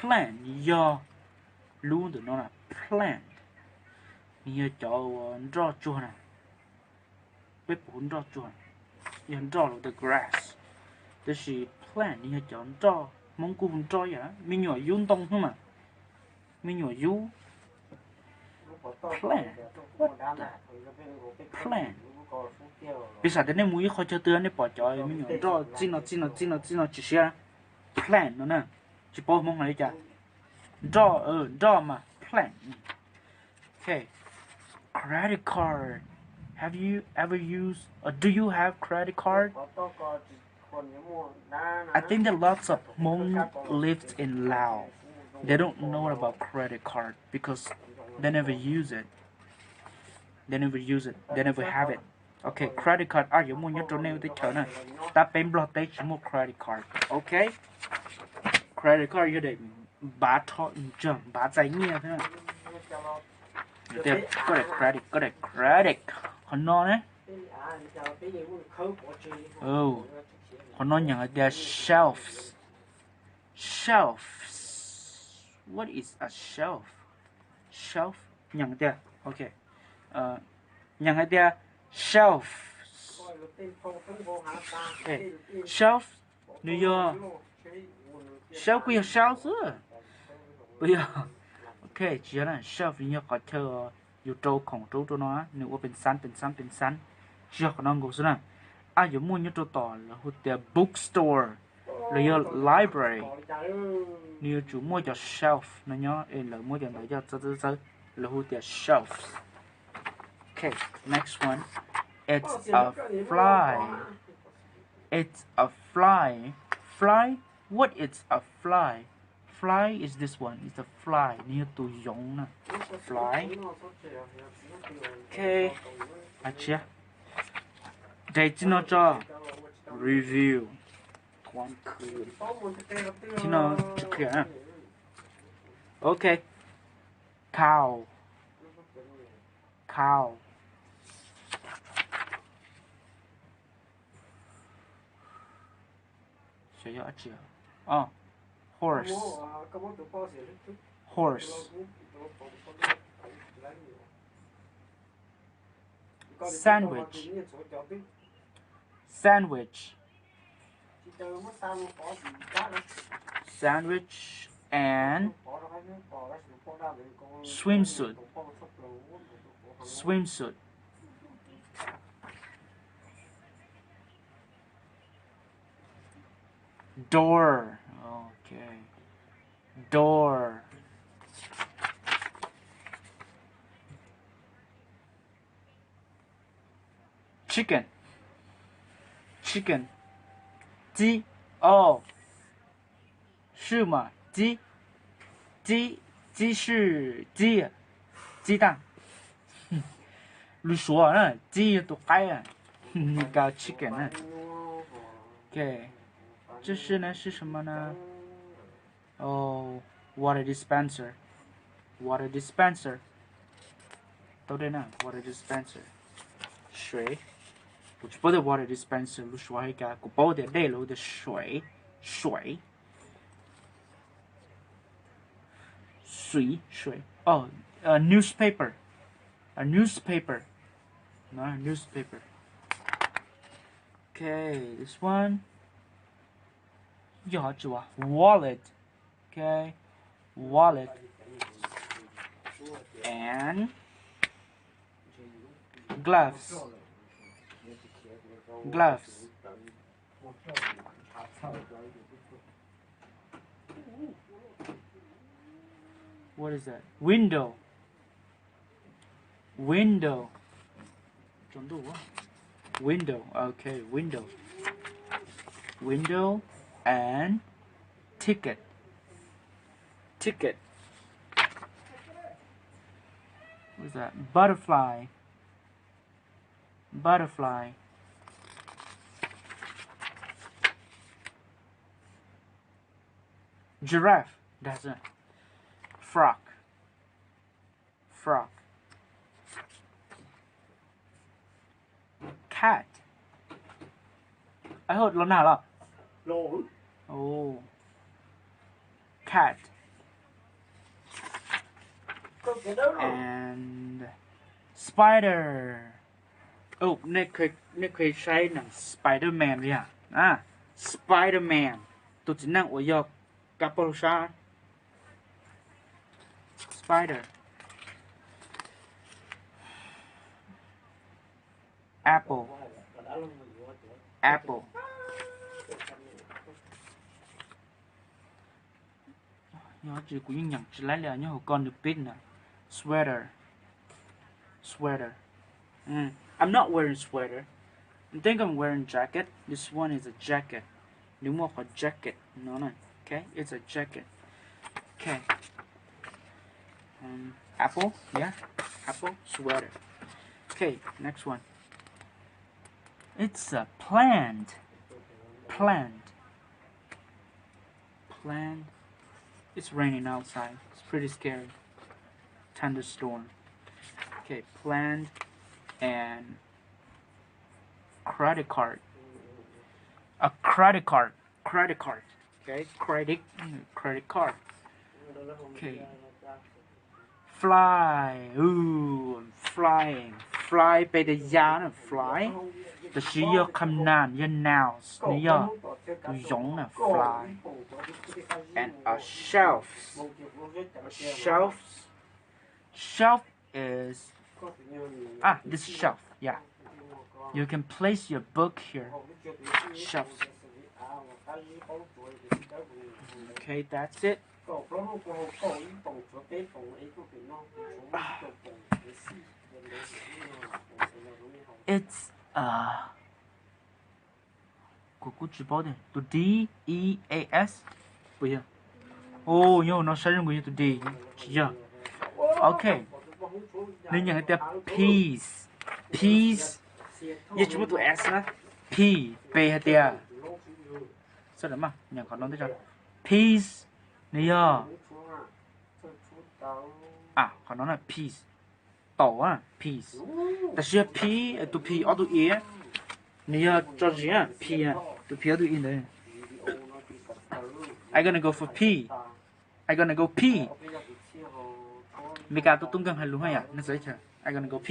Plant, yo. Luôn được nó là plant. Như cho draw chuột này. Bếp bốn draw chuột. Như draw là the grass. This is plant, như cho draw. Mong cô vẫn cho vậy, mình nhỏ yun tông thôi mà, mình nhỏ yu, plant, what the plant, bây giờ đến đây mũi khó cho tương để bỏ cho mình nhổ cho chỉ nó chỉ xe plan nữa nè chỉ bao mong này chả draw mà plan. Okay, credit card. Have you ever used or do you have credit card? I think that lots of Hmong live in Laos. They don't know about credit card because they never use it. They never have it. Okay, credit card. À, giống như chỗ này tôi chờ nè. Ta bên block đấy chỉ một credit card. Okay. Credit card như vậy bá thọ chậm bá giải nghĩa thế nào. Tiếp có để credit. Còn nó đấy. Oh. Còn nó nhận là shelves. What is a shelf? Shelf nhận được. Okay. Nhận là shelf. Okay. Shelf. New York. Shelf bây giờ shelf nữa. Bây giờ. Okay, chỉ là shelf như có thơ yêu trâu khổng trâu cho nó nếu có bên sắn. Chưa có năng gồm nào. À giống mua như trâu tỏ là hút tiệm bookstore. Là như library. Nếu chủ mua cho shelf nó nhớ là mua cho nó cho là hút tiệm shelf. Okay, next one. It's a fly. It's a fly. Fly? What is a fly? Fly is this one. It's a fly. Như tụi giống nè. Fly. Okay. À chưa? Đây chỉ nó cho review. Thoáng cười. Chỉ nó trực kìa nè. Okay. Cow. Oh, horse. Sandwich and swimsuit. Door. Okay. Door. Chicken.鸡. Oh. 是吗？鸡是鸡蛋。你说呢？鸡都开啊，你搞 chicken 呢 ？Okay， 这是呢是什么呢？哦 ，water dispenser， 都对呢 ，water dispenser， 水，我不的 water dispenser， 你说一个，我包的内楼的水。Oh, a newspaper. No, newspaper. Okay, this one. Wallet. Okay, wallet. And gloves. What is that? Window. Okay, window and ticket. What is that? Butterfly. Giraffe. That's it. Frog. Cat. I heard lo nào là. Oh. Cat. And spider. Oh, นี่เคยใช้หนัง Spider-Man เลยอ่ะ Spider-Man ตัวจริงนั่งอวยอกกับปรุชาSpider. apple apple nhớ chỉ của những chỉ lấy là nhớ con được biết nè sweater sweater I'm not wearing sweater I think I'm wearing jacket this one is a jacket nếu mà có jacket nó này okay it's a jacket okay apple yeah apple sweater okay next one it's a plant plant it's raining outside it's pretty scary thunderstorm okay plant and credit card a credit card okay credit card okay fly ooh I'm flying fly 被的鸭呢 fly 的是要看难要 nouns 你要用呢 fly and a shelf is this shelf yeah you can place your book here shelves okay that's it it's của chữ bao đây từ D-E-A-S bây giờ nhưng nó sẽ dùng từ D chưa okay nên nhận cái peace như chúng ta tụi S nè P hay tia sao đấy mà nhận còn nói tới cho peace này còn nói là peace tổ peace ta sẽ P tụi P ở tụi E này cho gì P tụi P ở tụi E này I gonna go for P I gonna go P mấy cái tụi tung gần hay luôn hay nó dễ chưa I gonna go P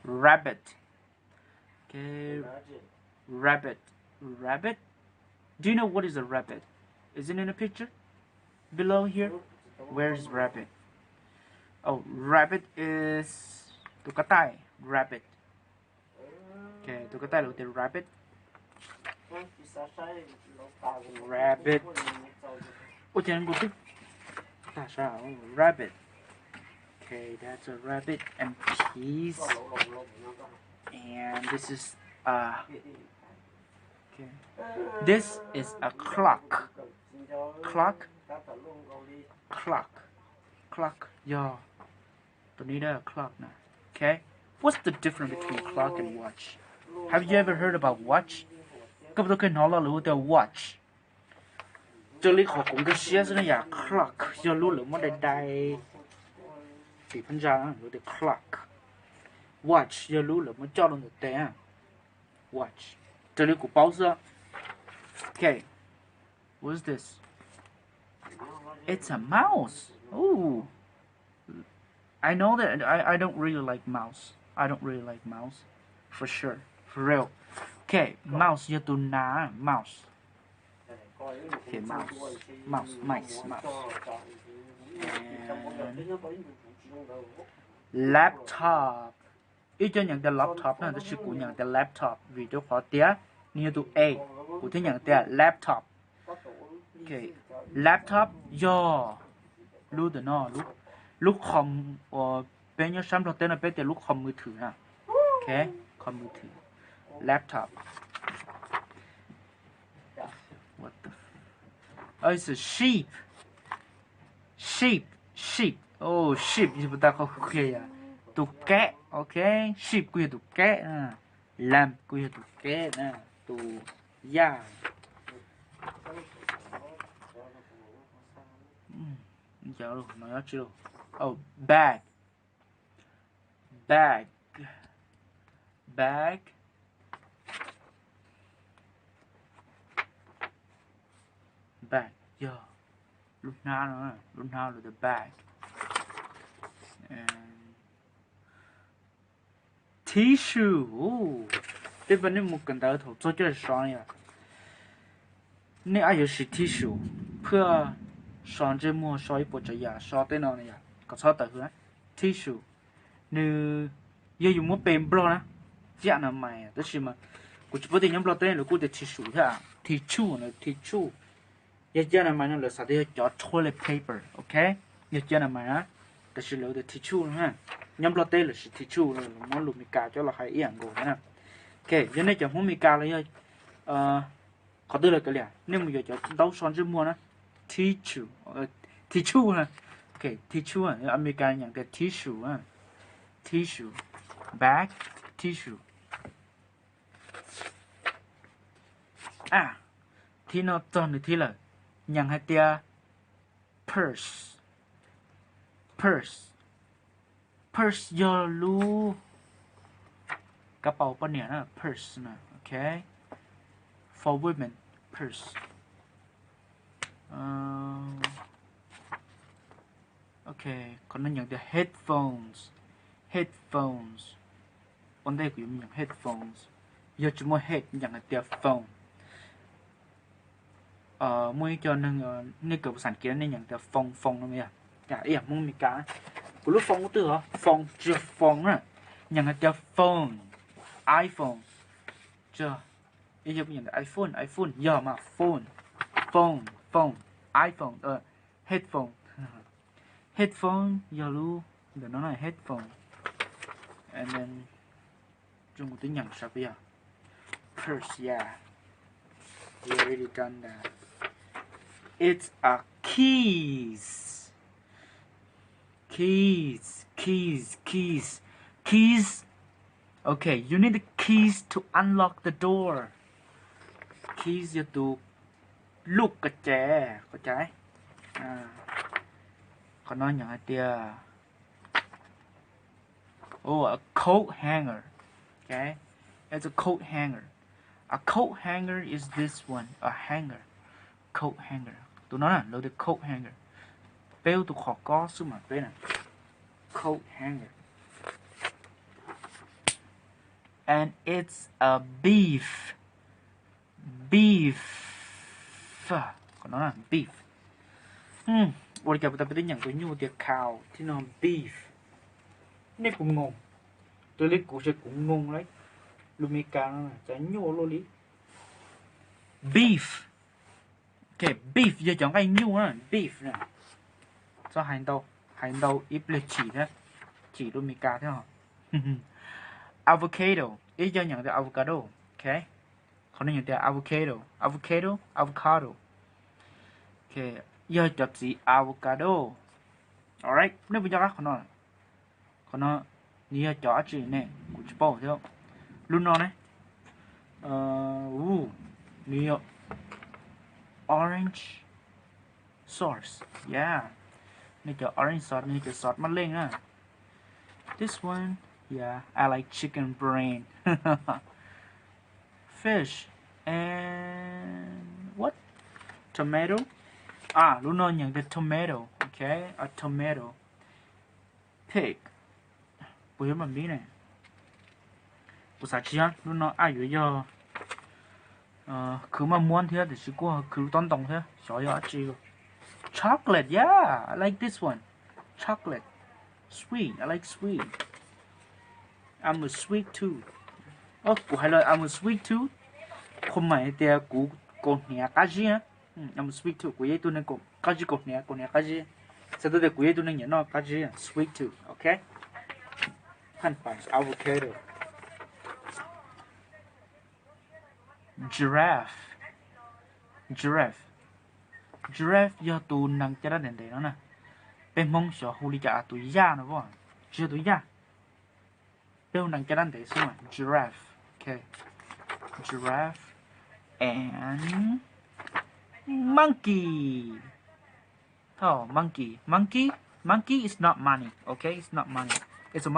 rabbit okay rabbit do you know what is a rabbit is it in a picture below here where is rabbit oh rabbit is tukatai rabbit okay tukatai là từ rabbit ôi trời ơi ta sao rabbit okay that's a rabbit and peas and this is okay this is a clock yeah tụi ní đó clock nè okay what's the difference between clock and watch have you ever heard about watch các bạn có nói là lưu từ watch cho lý họ cũng cái xe nó là clock do lưu lượng mới đây chỉ phân ra lưu từ clock watch do lưu lượng mới cho luôn được té watch cho lý của báo giờ okay what is this it's a mouse ooh I know that I don't really like mouse for sure for real okay mouse you do na mouse okay mice and laptop ý cho nhận cái laptop nó sẽ của nhận cái laptop vì tôi khó tía như tụ A của thế nhận cái laptop okay laptop do lúc từ nó lúc không bên nhau xăm đầu tiên là bên từ lúc khôngมือถือha okay khôngมือถือlaptop what the oh it's a sheep oh sheep như ta không kể à tụ kẽ okay sheep quy tụ kẽ lamb quy tụ kẽ tụ ya giờ rồi nói chưa oh bag bag yeah lúc nào là the bag and tissue đây vấn đề một cần tới thủ cho cái sáng ya nếu ai sử tissue พื่อ上这么烧一波这呀烧对了呢呀搞操的和 tissue nữ giờ dùng một bên bro na dạ là mày tức là mà cô chỉ có thể nhóm bro tên là cô để tissue thế à tissue giờ giờ là mày nó là sao để cho toilet paper ok giờ giờ là mày á tức là là tissue ha nhóm bro tên là tissue là món lụm mì cà cho là hay ý ảnh gồm nè ok giờ này cho món mì cà là có tư là cái gì nếu mà giờ cho đấu son chứ mua nó tissue tissue ha ok tissue à America nhận cái tissue ha tissue bag tissue à thì nó toàn được thì là nhận hai tia purse giờ lu cái bao bao nhiêu nữa purse nè ok for women purse ok còn nó nhận được headphones vấn đề của mình nhận headphones giờ chúng moi head nhận là tia phone mỗi cho nên cầu sản kiến nên nhận tia phone nó mới à cả ý muốn mình cả của lúc phone có từ hả phone chưa phone á nhận là tia phone iPhone chưa bây giờ mình nhận là iPhone giờ mà phone iPhone headphone giờ luôn để nó là headphone and then Trung Quốc tiếng Nhật sao bây giờ purse yeah we already done that it's a keys okay you need the keys to unlock the door keys giờ tụ lúc cái trẻ có trái còn nói nhận tia a coat hanger okay it's a coat hanger. A coat hanger is this one, a hanger. Coat hanger. Tụi nó là lấy được coat hanger. Béo tụi khó có số mà bé này. Coat hanger. And it's a beef. Còn nó là beef. Ủa giờ ta biết nhận tôi nhu tiệc cow thì nó beef. Nên cũng ngon. Tôi lấy cụ sẽ cũng ngon đấy. Lumika nó là chả nhô luôn đi beef ok beef giờ chọn cái nhô á beef nè cho hành đầu ít là chỉ Lumika thế hả avocado ít cho nhận được avocado ok còn nó nhận được avocado ok giờ chọn gì avocado alright nếu bây giờ các con nó như chọn gì nè cũng chỉ bảo thế không luôn nó này nhiều orange sauce yeah này cho orange sauce này cho sauce mắt lên á this one yeah I like chicken brain fish and what tomato luôn nó nhận the tomato okay a tomato pig bữa mà biết này của xã chi á luôn nó ai vậy giờ cứ mà muốn thế thì chỉ có cứ tôn trọng thế sợ giờ chi chocolate yeah I like this one chocolate sweet I like sweet I'm a sweet tooth của hai lời I'm a sweet tooth không phải thì của con nhà cá gì á I'm a sweet tooth của ấy tôi nên con cá gì con nhà cá gì sẽ tôi để của ấy tôi nên nhớ nó cá gì sweet tooth okay hành phải avocado giraffe do tụ năng cho nó đền để nó nè bên mông sợ hù đi chả tụi da nữa vâng chưa tụi da bên năng cho nó để xuống mà giraffe okay giraffe and monkey monkey is not money okay it's not money it's a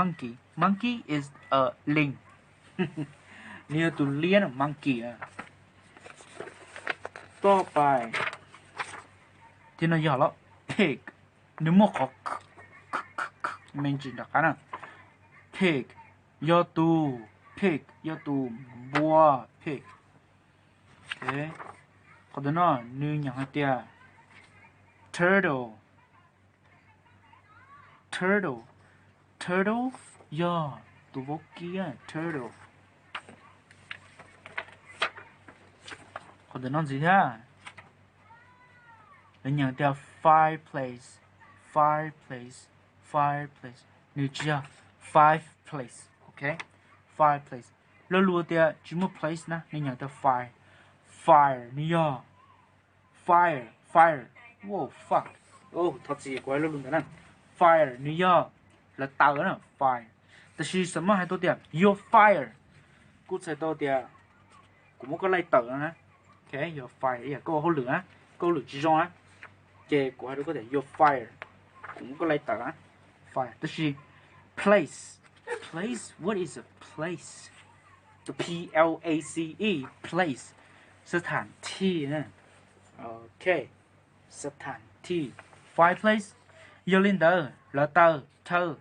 monkey is a linh như tụi liên monkey àต่อไปที่เราอยากแล้ว pig nếu mà có mình chỉ đặt cái nào pig do tu bua pig thế còn đó nó như nhà hai tia turtle Yeah, tụ vô kia turtle. Còn đừng nói gì ha. Lên nhận theo fireplace. Như chưa? Fireplace. Okay? Fireplace. Lô lùa theo chỉ một place nè. Nên nhận theo fire. Fire. Như ya. Fire. Wow, fuck. Oh, thật gì quay lô luôn đó nè. Fire. Như ya. Là tàu đó nè. Fire. Tại vì什么hay tốt tiền? You're fire. Cú sẽ tốt tiền. Cũng một cái lấy tàu đó nè. Okay, you're fire. Câu hô lửa á. Câu lửa chỉ trong á. Chè của hai đứa có thể you're fire. Cũng có lấy tờ á. Fire. Tức là place. Place? What is a place? The P-L-A-C-E. Place. Sơ thản thi nè. Ok. Sơ thản thi. Fireplace. Yo lên tờ. Lỡ tờ. Thơ.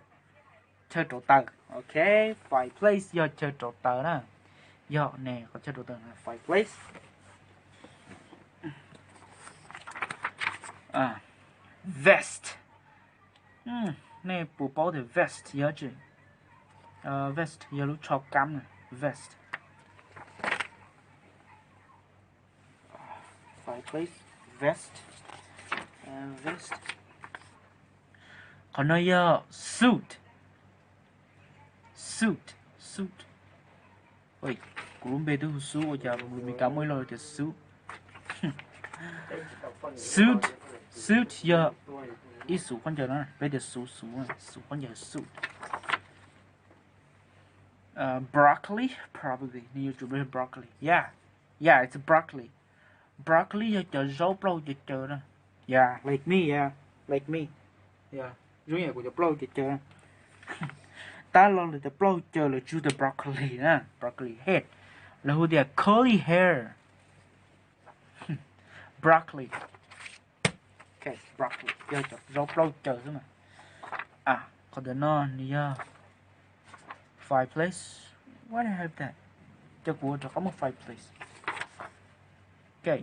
Thơ trổ tờ. Ok. Fireplace. Yo chơi trổ tờ nè. Yo nè. Có chơi trổ tờ nè. Fireplace. Vest. Nè bố bảo thì vest nhớ chứ. Vest giờ lúc cho cắm này. Vest. Fireplace. Vest. Vest. Còn nói suit. Ôi, cũng biết được suit giờ mình cảm ơn lời thì suit. Suit giờ ít số con giờ nó bây giờ số con giờ suit. Broccoli probably need to be broccoli. Yeah, it's broccoli. Broccoli giờ chờ rau plau chờ đó. Yeah, like me. Yeah, giống như của giờ plau chờ. Ta lo là plau chờ là chú the broccoli nè, broccoli head. Là hồ địa curly hair. Broccoli. Okay, broccoli. Giờ cho rau plau chờ thôi mà. Còn đứa non thì fireplace. Why do I have that? Cho của có một fireplace. Okay,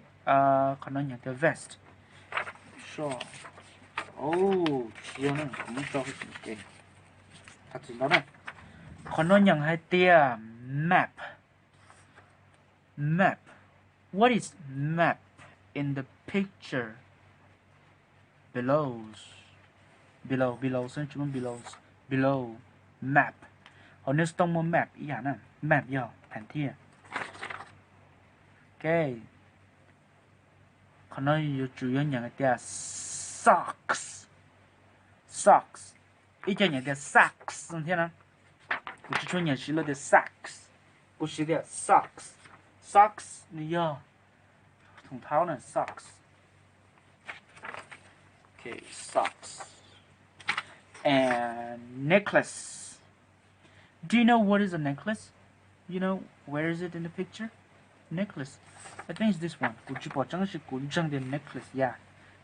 còn nó nhận từ vest. Sure. Oh, chiều nó cũng cho cái thật sự đó này. Còn nó nhận hai tia map. What is map in the picture? Below. Xin chúng below. Map. Ở nếu tông một map ý hả nè. Map giờ thành thia. Okay. Còn nó chủ yếu nhận cái tia socks. Ý cho nhận tia socks thế nào? Của chú cho nhận chỉ là tia socks. Của chỉ tia socks này giờ. Thùng tháo này socks. Okay, socks. And necklace. Do you know what is a necklace? You know where is it in the picture? Necklace. I think it's this one. Của chú bỏ trắng sự cuốn trăng đến necklace. Yeah.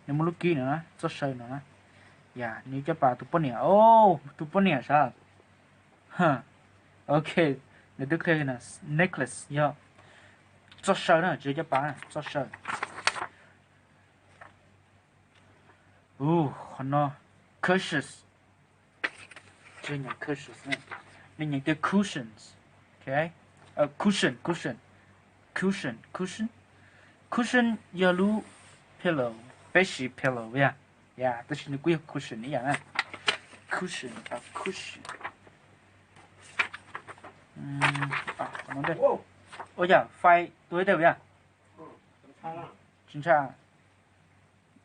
Nếu một lúc kia nữa, cho sợi nữa. Yeah. Nếu cho bà tụi nè. Oh, tụi nè sao? Huh. Okay. Nếu tức là necklace. Yeah. Cho sợi nữa, chứ cho bà cho sợi. Còn nó cushions. Chứ nhận cushions nè. Nên nhận cái cushions. Okay. Cushion yellow pillow. Bedsheet pillow. Yeah. This is the cushion. Yeah. Cushion. Còn nó đây. Ôi dạ, phai tối đều vậy. Chính xác.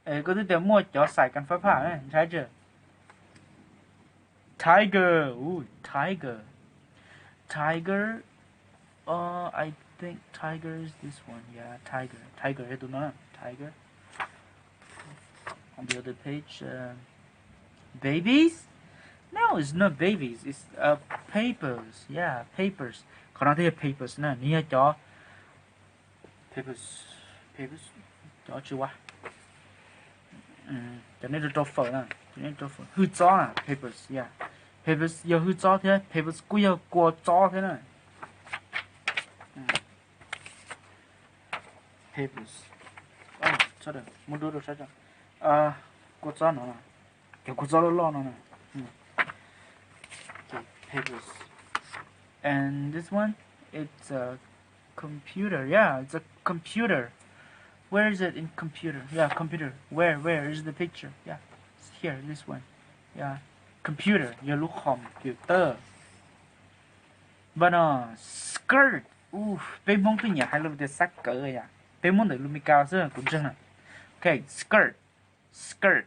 Có thứ đều mua cho xài căn pháp hả này, thấy chưa? Tiger. Tiger. I think tiger is this one. Yeah, tiger. I don't know. Tiger. On the other page, babies? No, it's not babies. It's papers. Yeah, papers. Còn nó thấy papers nè, nia cho papers. Cho chưa quá. Cho nên là cho phở nè, hư gió à, papers. Yeah, papers giờ hư gió thế, papers cũng giờ qua gió thế này. Papers. Sao được? Muốn đưa được sao cho? Qua gió nó nè, kiểu qua gió lo nó nè. papers. And this one, it's a computer. Yeah, it's a computer. Where is it in computer? Yeah, computer. Where is the picture? Yeah, it's here, this one. Yeah, computer. You look computer. But skirt. Bên mong tôi nhớ hay là sắc cỡ rồi à. Bên mong để luôn mi cao xưa cũng chân à. Okay, skirt. Skirt.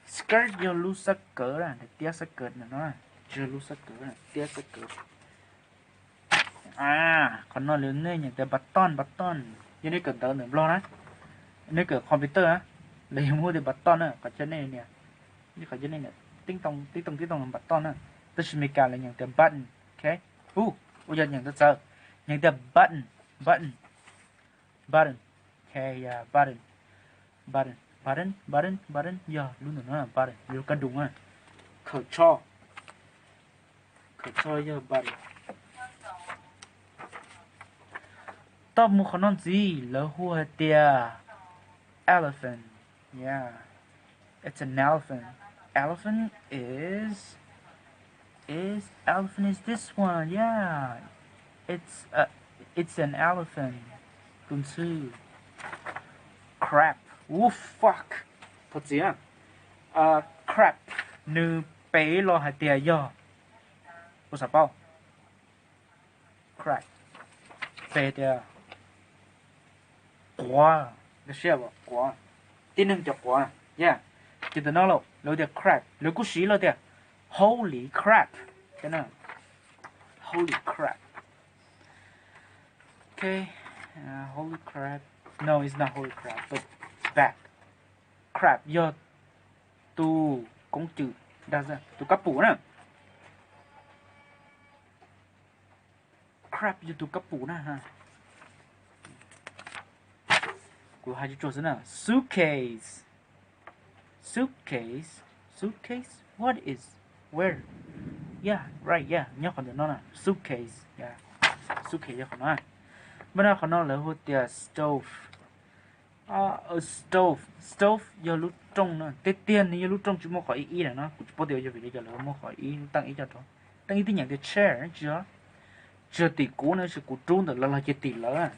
Skirt you lúc sắc cỡ là để tia sắc cỡ này nó. Chưa lúc sắc cỡ là tia sắc cỡ. Còn nó lớn lên những cái button. Như này cần tớ nữa lo đó. Nếu cửa computer á, lấy mua được button á, có chân này nè. Như có chân này nè, tinh tông là button á. Tôi chỉ cả là những cái button, ok? Bây giờ những cái giờ, những cái button. Okay, yeah, button. Yeah, luôn rồi nó là button. Điều cần đúng á. Khởi cho, yeah, button. Top một khả năng gì là hua tia elephant. Yeah, it's an elephant. Elephant is this one. Yeah, it's an elephant. Cùng sư crap. Fuck. Thật gì á? Crap. Nữ bé lo hạt tia do. Có sao bao? Crap. Bé tia. Quá. Nó xe bỏ. Quá. Tin hưng cho quá. Yeah. Chỉ tớ nói lộ. Lộ tia crap. Lộ cú xí lộ tia. Holy crap. Cái nào? Holy crap. Okay. Holy crap. No, it's not holy crap, but bad. Crap do tu công chữ đa ra tu cấp phủ nè. Crap do tu cấp phủ nè ha. Của hai chữ nè. Suitcase. What is? Where? Yeah, right. Yeah, nhớ còn được nó nè. Suitcase. Yeah. Suitcase nhớ còn nó. Bên đó còn nó là hút tia stove. Stove giờ lúc trong nó tết tiền thì giờ lúc trong chỉ mua khỏi ý là nó cũng bao điều giờ vì giờ là mua khỏi ý tăng ý cho thôi tăng ý thì nhận cái chair chưa tỷ cũ nữa sẽ cũ trốn được là chỉ tỷ lỡ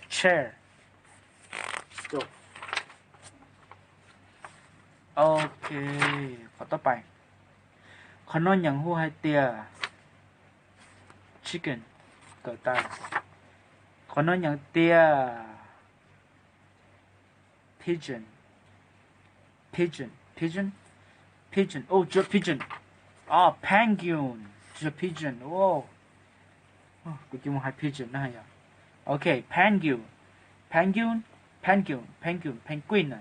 chair stove. Ok, khó tóc bài khó nói nhận hô hai tia chicken cỡ ta khó nói nhận tia pigeon. Just pigeon. Penguin. Just pigeon. Cô chỉ một hai pigeon này à. Okay, penguin. Penguin à.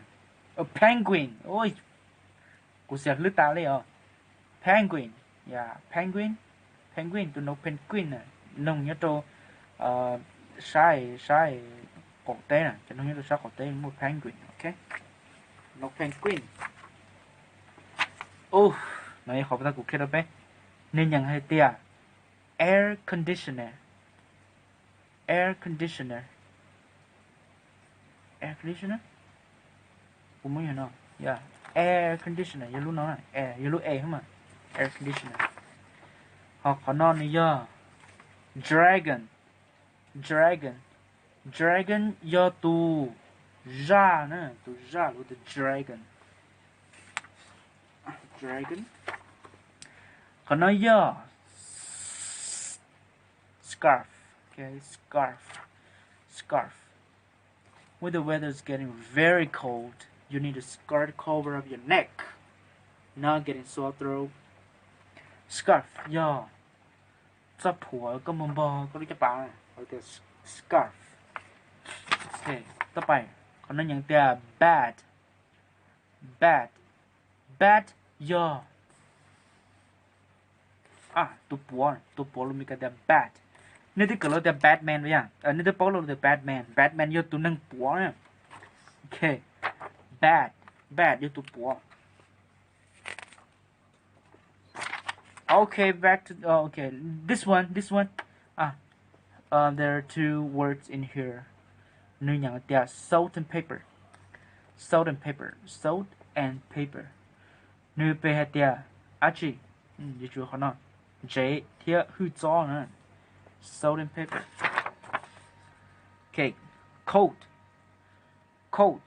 Penguin. Ôi. Cô sẽ lướt ta lấy à. Penguin. Yeah, penguin. Tôi nói penguin à. Nông nhớ cho sai cổ tế nè, cho nó nhớ sao cổ tế một penguin, ok? Nó penguin. Nói khó ta cũng kết hợp ấy. Nên nhận hai tia. Air conditioner. Cũng mới hiểu nó. Yeah. Air conditioner, giờ lúc nó này. Giờ lúc không mà. Air conditioner. Hoặc có non này do. Dragon do tu ra nữa, tu ra luôn, the dragon. Còn nói do scarf. Okay, scarf. When the weather is getting very cold, you need a scarf cover up your neck, not getting sore throat. Scarf do cho phủa có mồm bò có cái bảo này, gọi là scarf. Okay, tiếp bài còn nó nhận từ bad do tu bùa luôn mi cái từ bad nếu tí cỡ là từ Batman vậy à nếu tí bố là từ Batman do tu nâng bùa nha. Okay, bad do tu bùa. Okay, back to okay, this one there are two words in here. Nơi nhận từ salt and pepper. Nơi pe hạt từ achi Dư chua khó nó. J thiab hư cho nữa. Salt and pepper. Okay. Coat. Coat.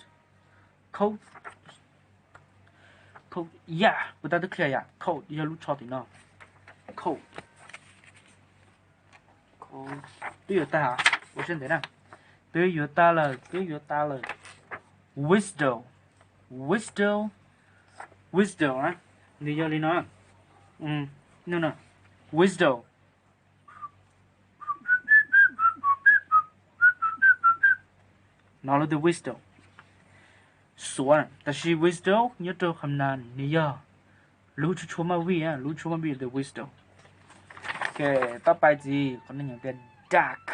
Coat. Coat. Yeah. But that's clear, yeah. Coat. You look short enough. Coat. Coat. Do you ta? What's in there? Do you ta là? Do you ta là? Whistle. Whistle. Whistle, á. Đi vô đi nó. No, no. Whistle. Nó là the whistle. Số ta chỉ whistle nhớ tôi không nàn đi vô. Lưu chú chúa mà vi á, lưu chúa mà vi the whistle. Okay,ต่อไปจีคนนึงอย่างเป็น duck.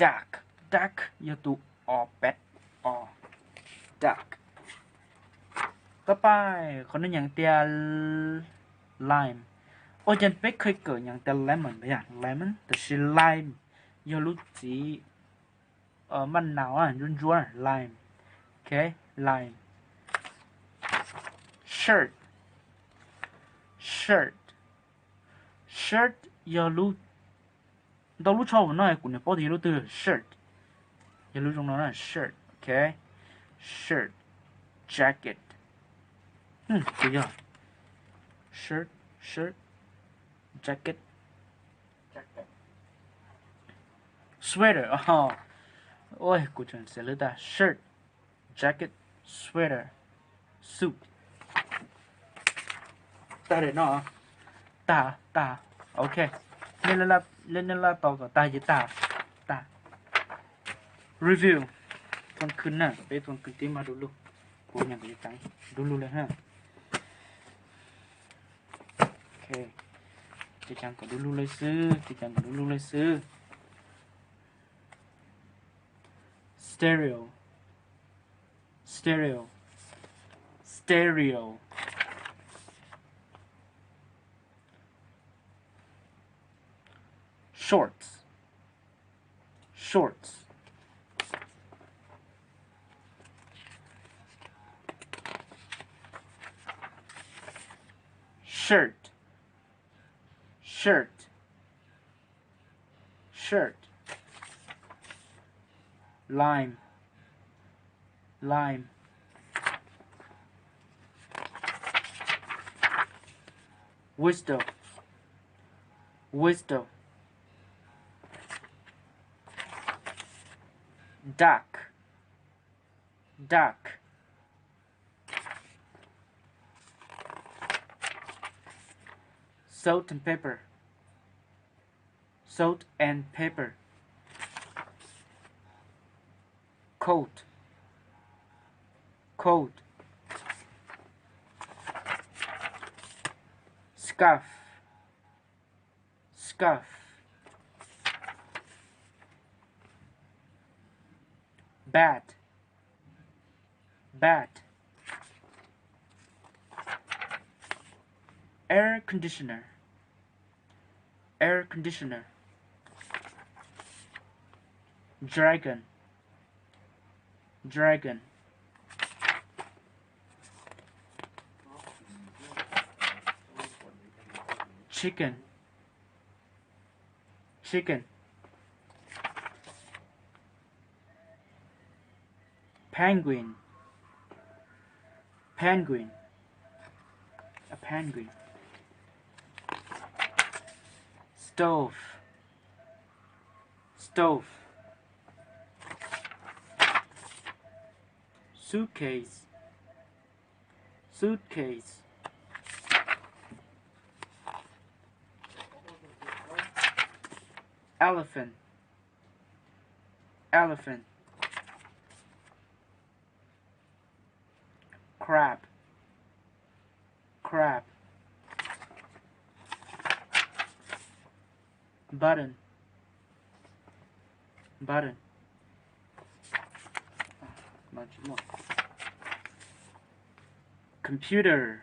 Duck. Duck ยตัวออเป็ดออ duck. ต่อไปคนนึงอย่างเตีย lime. โอ้ยันเป็ดเคยเกิดอย่างเตีย lemon ไปอย่าง lemon แต่ชื่อ lime ยรู้จีมันหนาวอ่ะร้อนๆ lime. Okay, lime. Shirt. Shirt. Shirt 要录，到录超文那古年包的录的 shirt， 要录中那 shirt，OK， shirt jacket， 对呀 ，shirt jacket sweater 啊，喂，古人写了的 shirt jacket sweater suit， 带的那大。OK, lên là tao có ta với ta. Review. Tuần khứ nè, bây tuần khứ tìm mà đủ lúc. Cô nhận cái trắng, đủ lúc lên ha. Ok. Chị chẳng có đủ lúc lấy sư, Stereo. Shorts. Shirt. Lime. Whistle. Duck. Salt and pepper. Coat. Scarf. Bat. Air conditioner. Dragon. Chicken. Penguin. A penguin. Stove. Suitcase. Elephant. Crab. Button. Much more. Computer.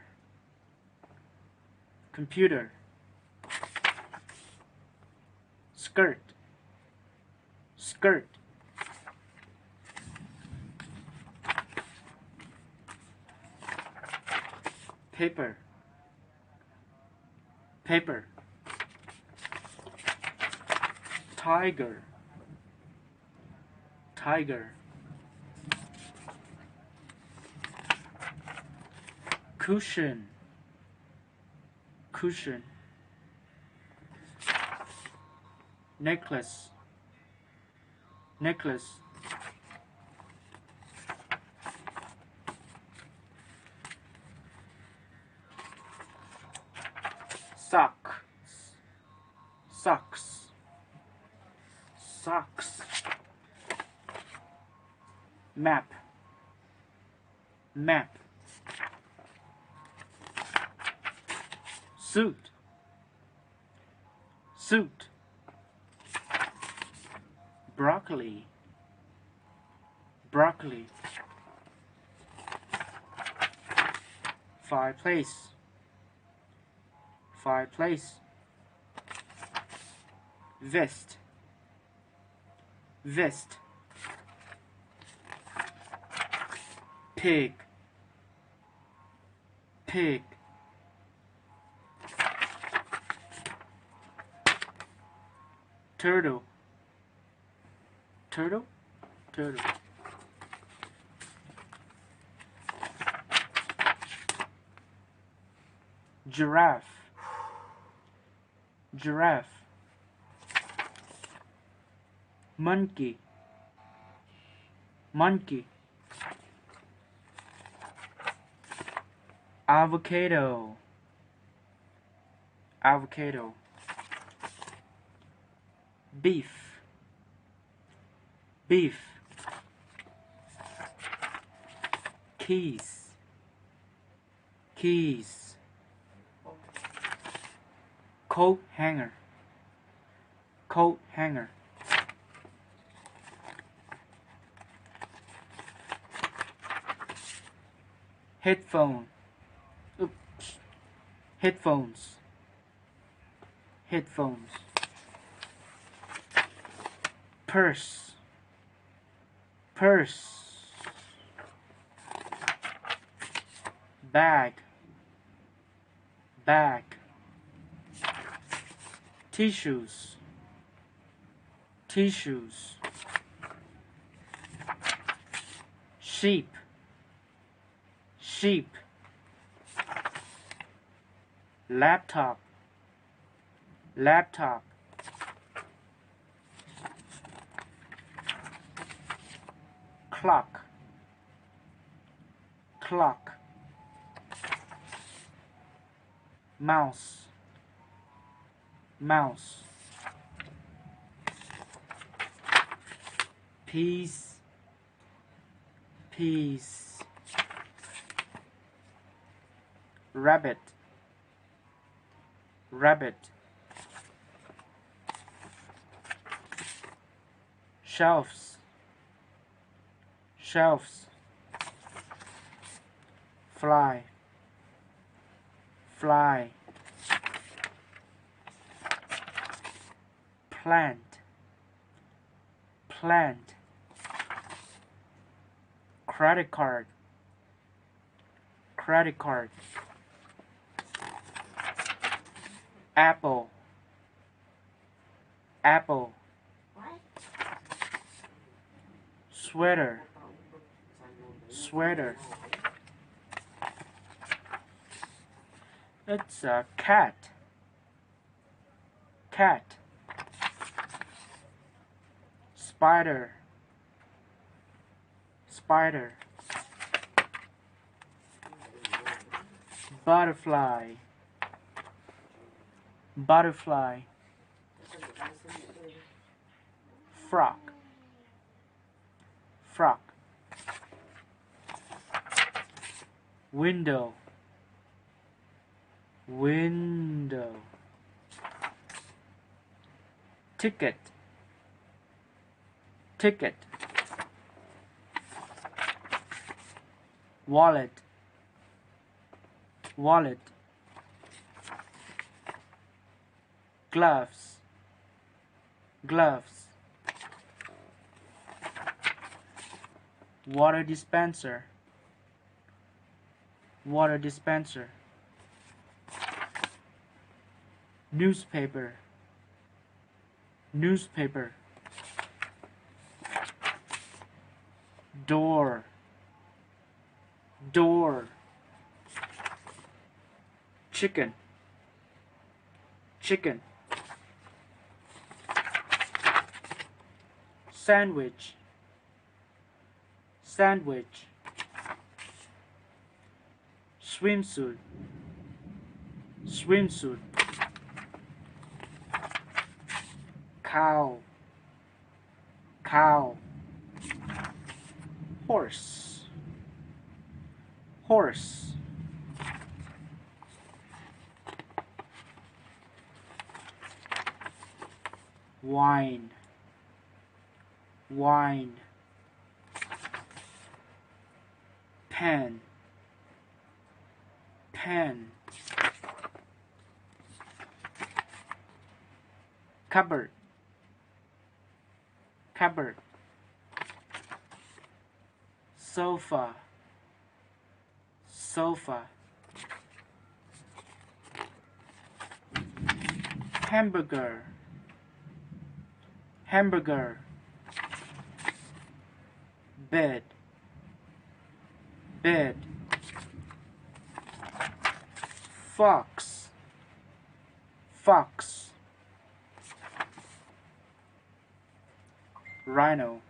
Skirt. Paper. paper, tiger, tiger, cushion, cushion, necklace, necklace, sock, socks, socks, map, map, suit, suit, broccoli, broccoli, fireplace, fireplace, vest, vest, pig, pig, turtle, turtle, turtle, giraffe, giraffe, monkey, monkey, avocado, avocado, beef, beef, keys, keys, coat hanger, coat hanger, headphone, oops, headphones, headphones, purse, purse, bag, bag, tissues, tissues, sheep, sheep, laptop, laptop, clock, clock, mouse, mouse, peas, peas, rabbit, rabbit, shelves, shelves, fly, fly, plant, plant, credit card, credit card, apple, apple, sweater, sweater. It's a cat, cat, spider, spider, butterfly, butterfly, frog, frog, window, window, ticket, ticket, wallet, wallet, gloves, gloves, water dispenser, water dispenser, newspaper newspaper door door chicken chicken sandwich sandwich swimsuit swimsuit cow cow horse horse wine wine pen pen cupboard cupboard sofa sofa hamburger hamburger bed bed fox fox rhino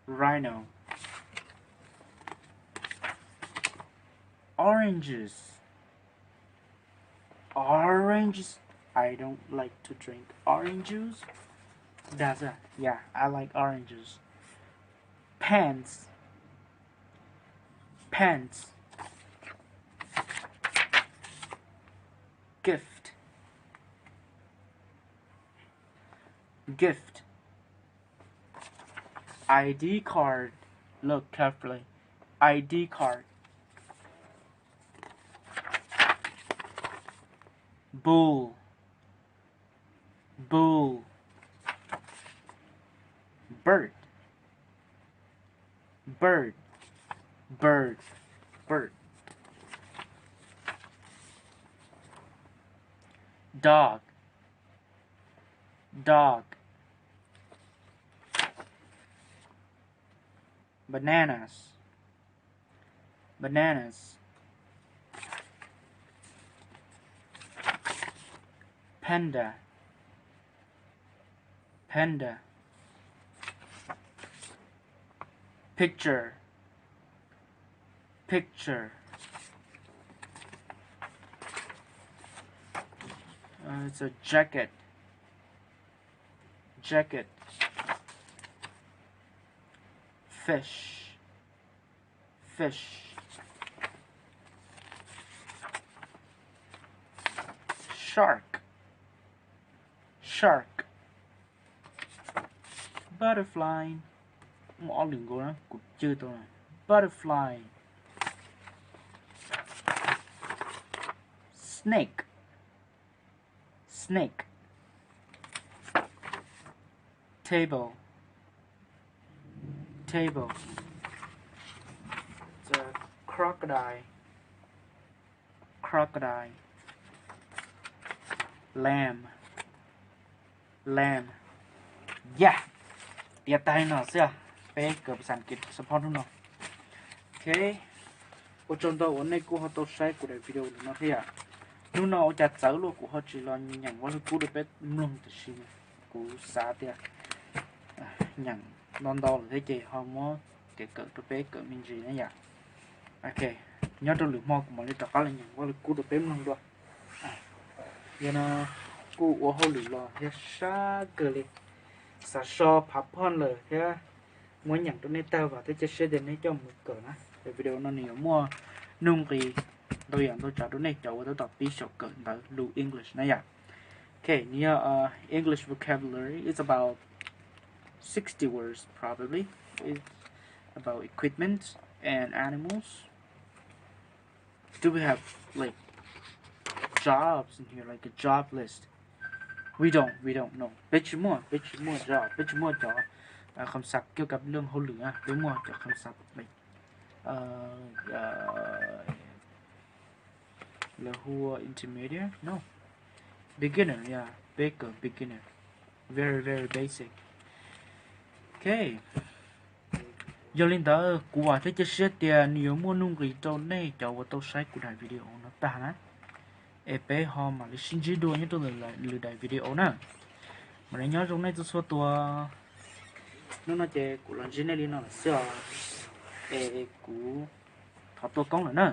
rhino oranges oranges I don't like to drink orange juice that's it yeah I like oranges pants pants gift gift ID card look carefully ID card bull bull bird bird bird bird dog dog bananas bananas panda panda picture picture it's a jacket jacket fish fish shark shark butterfly ngõ đừng có cục chưa tôi này butterfly snake snake table table it's a crocodile crocodile lamb lamb yeah เตียตายหน่อยเสียไปเกิดภาษาอังกฤษเฉพาะทุกหน่อยโอเคกูจนตัววันนี้กูเขาตัวใช้กูได้วิดีโอดูนะที่อ่ะนู่นเอาจัดเสาลูกกูเขาจีรอนอย่างว่ากูได้ไปลงตัวชิมกูสาเตียอย่างนอนดอหรือที่เจฮอร์โมนเกิดตัวไปเกิดมินจีนะอย่างโอเคnhớ tôi lựa mò của mình để có là nhận qua được cú được bém luôn rồi giờ nó cú ở hồ lửa lò thế sa cờ liệt sa so phập hơn lời thế muốn nhận tôi nên tao vào thế chơi sẽ đến đấy cho một cờ đó để video nó nhiều mua nung thì tôi nhận tôi chọn tôi này chọn tôi đọc tí sọc cờ tới lưu English này à okay near English vocabulary is about 60 words probably it's about equipment and animals. Do we have like jobs in here, like a job list? We don't know. Bet you more job,คำศัพท์เกี่ยวกับเรื่องเขาเหลือหรือมั่วจากคำศัพท์ like เหลือหัว intermediate no beginner yeah beginner very very basic. Okay, giờ linh đó của thế chơi xét tiền nhiều mua nung gì cho này cho vào tôi sai của đại video nó ta nè em bé họ mà đi xin chỉ đua như tôi là lừa đại video nè mà lấy nhớ trong này tôi số tua nó chơi của lần trên này nó là sữa của thọ tôi công nữa nè